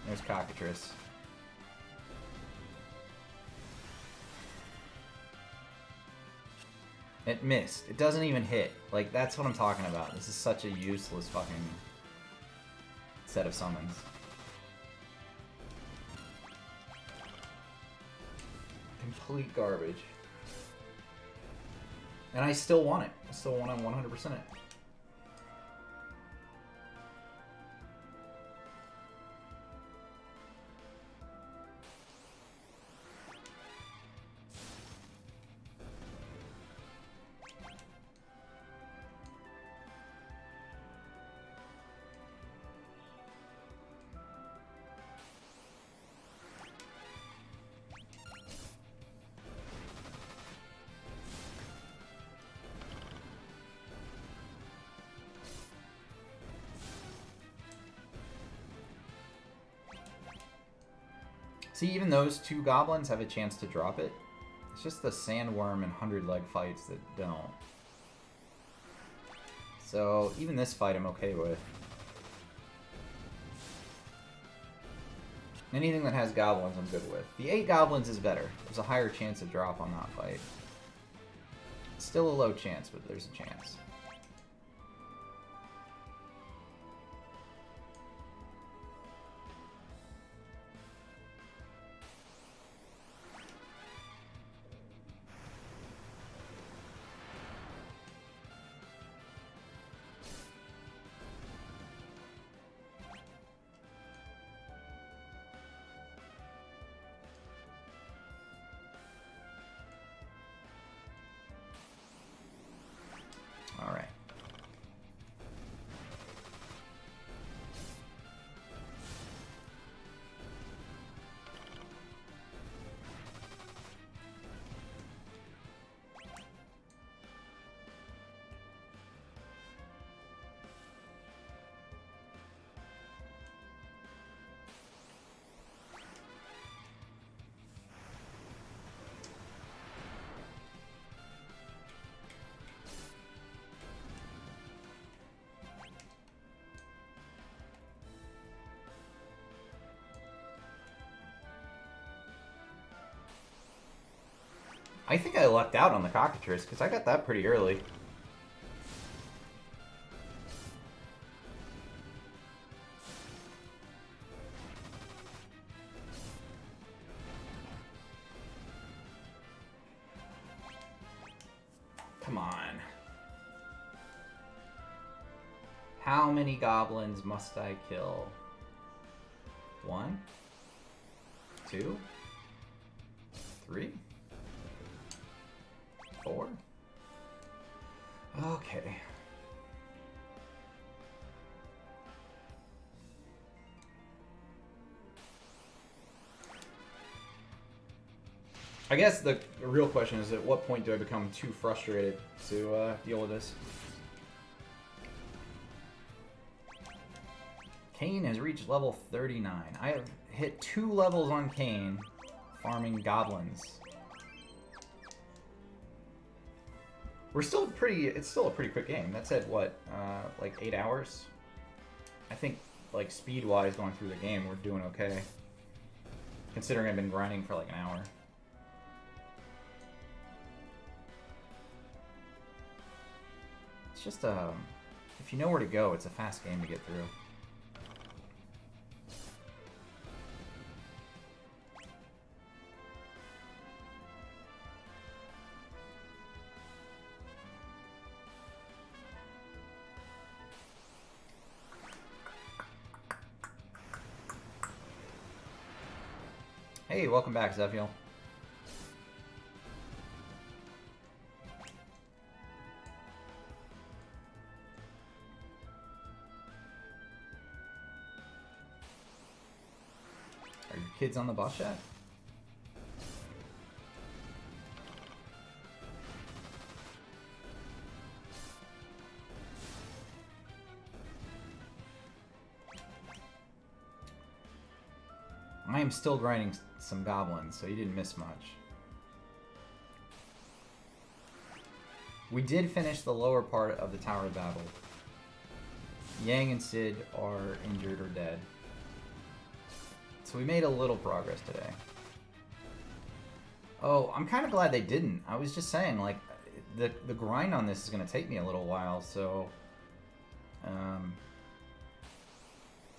There's Cockatrice. It missed. It doesn't even hit. Like, that's what I'm talking about. This is such a useless fucking set of summons. Complete garbage. And I still want it. I still want to 100% it. See, even those two goblins have a chance to drop it. It's just the sandworm and 100-leg fights that don't. So, even this fight I'm okay with. Anything that has goblins I'm good with. The 8 goblins is better. There's a higher chance of drop on that fight. Still a low chance, but there's a chance. Alright. I think I lucked out on the Cockatrice, because I got that pretty early. Come on. How many goblins must I kill? 1? 2? 3? 4? Okay. I guess the real question is, at what point do I become too frustrated to deal with this? Kane has reached level 39. I have hit 2 levels on Kane farming goblins. We're still pretty, it's still a pretty quick game. That said, what, like 8 hours? I think, like, speed-wise going through the game, we're doing okay. Considering I've been grinding for like an hour. It's just, if you know where to go, it's a fast game to get through. Hey, welcome back, Zephiel. Are your kids on the bus yet? I am still grinding some goblins, so you didn't miss much. We did finish the lower part of the Tower of Babel. Yang and Sid are injured or dead. So we made a little progress today. Oh, I'm kind of glad they didn't. I was just saying, like, the grind on this is going to take me a little while, so...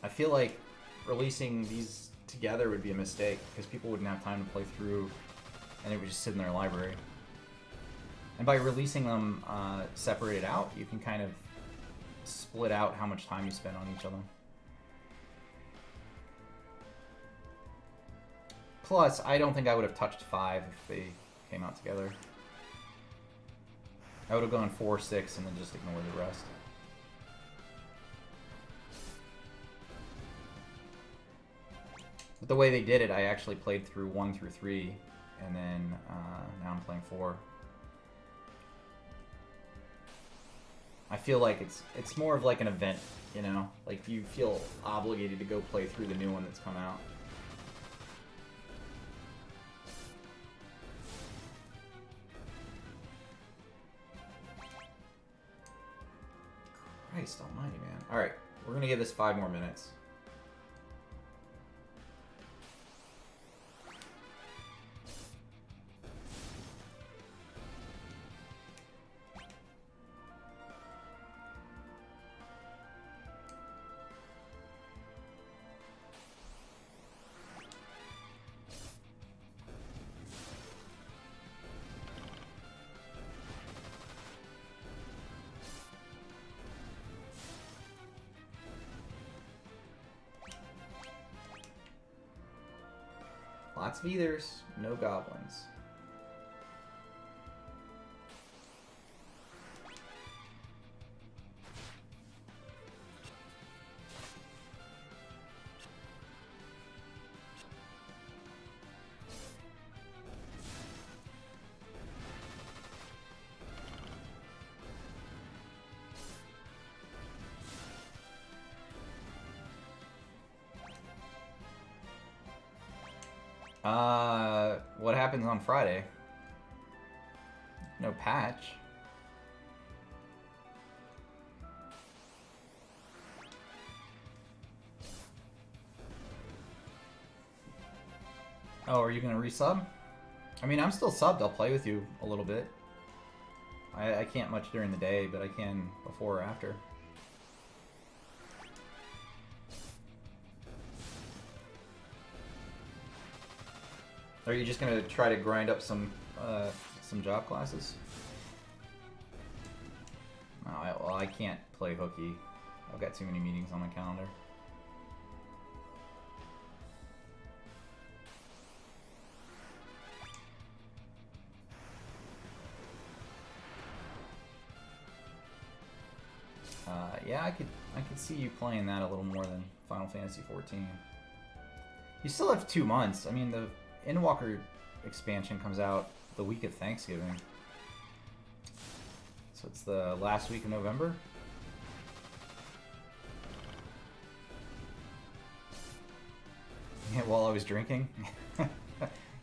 I feel like releasing these together would be a mistake, because people wouldn't have time to play through, and it would just sit in their library. And by releasing them separated out, you can kind of split out how much time you spend on each of them. Plus, I don't think I would have touched 5 if they came out together. I would have gone 4, 6, and then just ignore the rest. But the way they did it, I actually played through 1 through 3, and then now I'm playing 4. I feel like it's more of like an event, you know? Like, you feel obligated to go play through the new one that's come out. Christ almighty, man. Alright, we're gonna give this 5 more minutes. Lots of ethers, no goblins. What happens on Friday? No patch. Oh, are you gonna resub? I mean, I'm still subbed. I'll play with you a little bit. I can't much during the day, but I can before or after. Are you just gonna try to grind up some job classes? No, well, I can't play hooky. I've got too many meetings on my calendar. Yeah, I could see you playing that a little more than Final Fantasy XIV. You still have 2 months. I mean, the Endwalker expansion comes out the week of Thanksgiving. So it's the last week of November. Yeah, while I was drinking.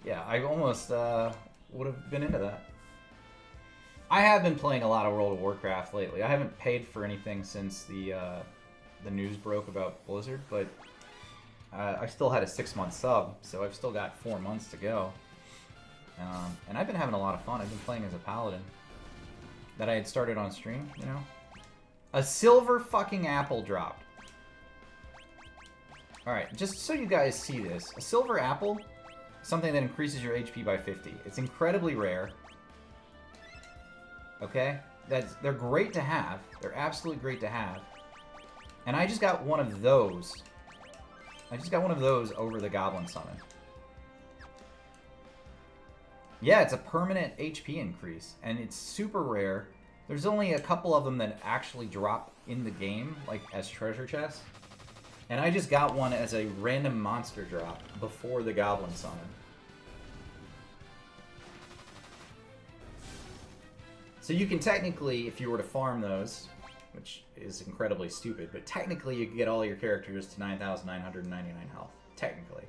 Yeah, I almost would have been into that. I have been playing a lot of World of Warcraft lately. I haven't paid for anything since the news broke about Blizzard, but I still had a 6-month sub, so I've still got 4 months to go. And I've been having a lot of fun. I've been playing as a paladin that I had started on stream, you know? A silver fucking apple dropped. Alright, just so you guys see this. A silver apple, something that increases your HP by 50. It's incredibly rare. Okay? They're great to have. They're absolutely great to have. And I just got one of those. I just got one of those over the Goblin Summon. Yeah, it's a permanent HP increase, and it's super rare. There's only a couple of them that actually drop in the game, like as treasure chests. And I just got one as a random monster drop before the Goblin Summon. So you can technically, if you were to farm those, which is incredibly stupid, but technically you could get all your characters to 9,999 health. Technically.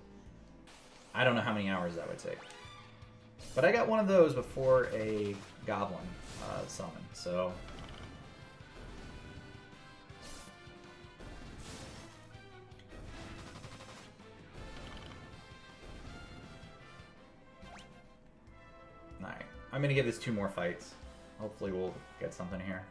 I don't know how many hours that would take. But I got one of those before a Goblin summon, so... Alright, I'm gonna give this 2 more fights. Hopefully we'll get something here.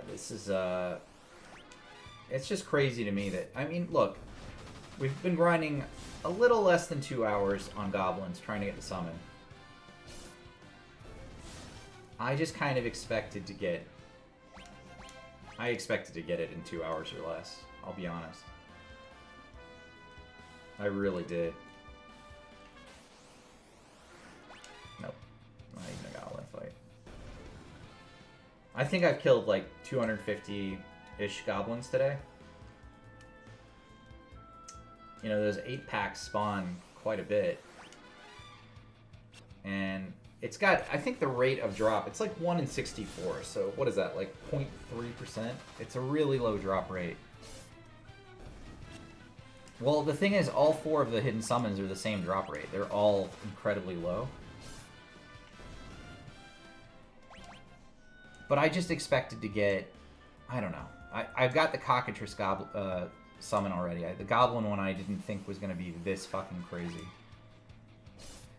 This is, it's just crazy to me that, I mean, look, we've been grinding a little less than 2 hours on goblins trying to get the summon. I just kind of expected to get, it in 2 hours or less, I'll be honest. I really did. Nope, not even a goblin fight. I think I've killed like 250-ish goblins today. You know, those 8-packs spawn quite a bit. And it's got, I think the rate of drop, it's like 1 in 64. So what is that, like 0.3%? It's a really low drop rate. Well, the thing is, all 4 of the hidden summons are the same drop rate. They're all incredibly low. But I just expected to get, I don't know. I've got the Cockatrice summon already. The Goblin one I didn't think was going to be this fucking crazy.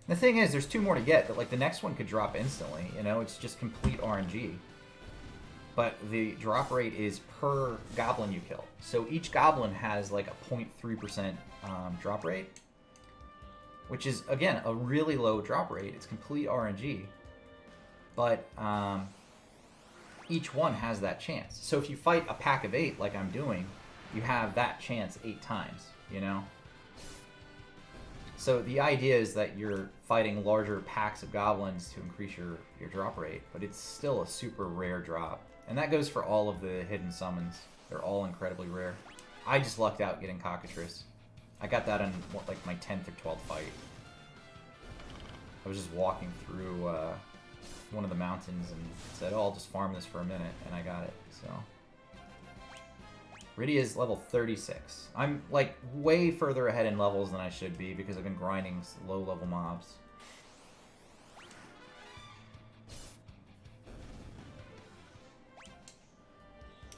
The thing is, there's 2 more to get, but like the next one could drop instantly, you know? It's just complete RNG. But the drop rate is per Goblin you kill. So each Goblin has like a 0.3% drop rate. Which is, again, a really low drop rate. It's complete RNG. But, each one has that chance. So if you fight a pack of 8 like I'm doing, you have that chance 8 times, you know? So the idea is that you're fighting larger packs of goblins to increase your drop rate, but it's still a super rare drop. And that goes for all of the hidden summons. They're all incredibly rare. I just lucked out getting Cockatrice. I got that on like my 10th or 12th fight. I was just walking through one of the mountains and said, oh, I'll just farm this for a minute, and I got it, so. Rydia's level 36. I'm, like, way further ahead in levels than I should be because I've been grinding low-level mobs.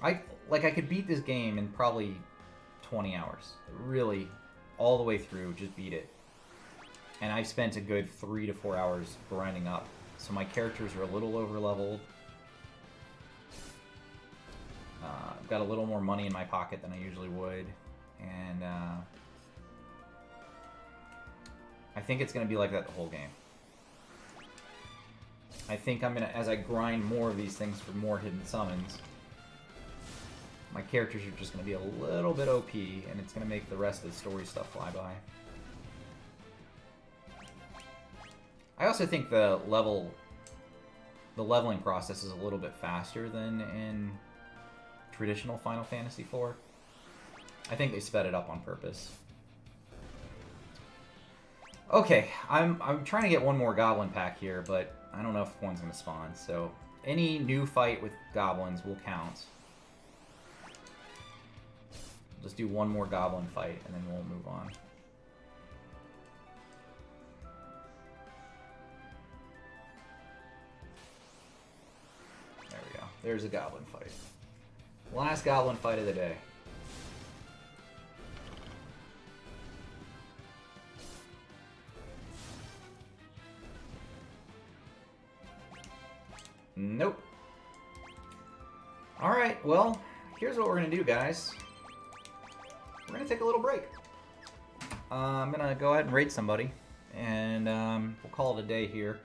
I could beat this game in probably 20 hours. Really, all the way through, just beat it. And I've spent a good 3 to 4 hours grinding up. So my characters are a little over-leveled. I've got a little more money in my pocket than I usually would. And I think it's going to be like that the whole game. I think I'm going to, as I grind more of these things for more hidden summons, my characters are just going to be a little bit OP, and it's going to make the rest of the story stuff fly by. I also think the leveling process is a little bit faster than in traditional Final Fantasy IV. I think they sped it up on purpose. Okay, I'm trying to get one more goblin pack here, but I don't know if one's going to spawn, so any new fight with goblins will count. Just do one more goblin fight, and then we'll move on. There we go. There's a goblin fight. Last goblin fight of the day. Nope. Alright, well, here's what we're going to do, guys. We're going to take a little break. I'm going to go ahead and raid somebody, and we'll call it a day here.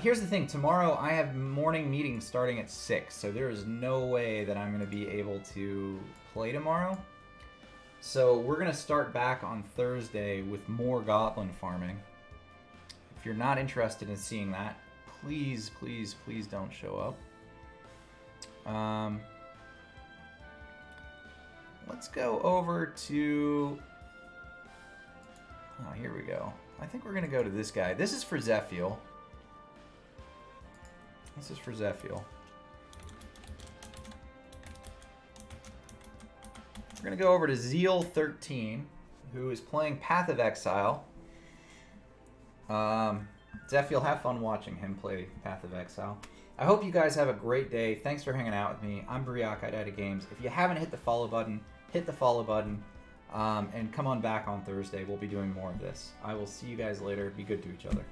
Here's the thing. Tomorrow I have morning meetings starting at 6, so there is no way that I'm going to be able to play tomorrow. So we're going to start back on Thursday with more goblin farming. If you're not interested in seeing that, please, please, please don't show up. Let's go over to... Oh, here we go. I think we're going to go to this guy. This is for Zephiel. This is for Zephiel. We're going to go over to Zeal13, who is playing Path of Exile. Zephiel, have fun watching him play Path of Exile. I hope you guys have a great day. Thanks for hanging out with me. I'm Briak, Idea Games. If you haven't hit the follow button, hit the follow button. And come on back on Thursday. We'll be doing more of this. I will see you guys later. Be good to each other.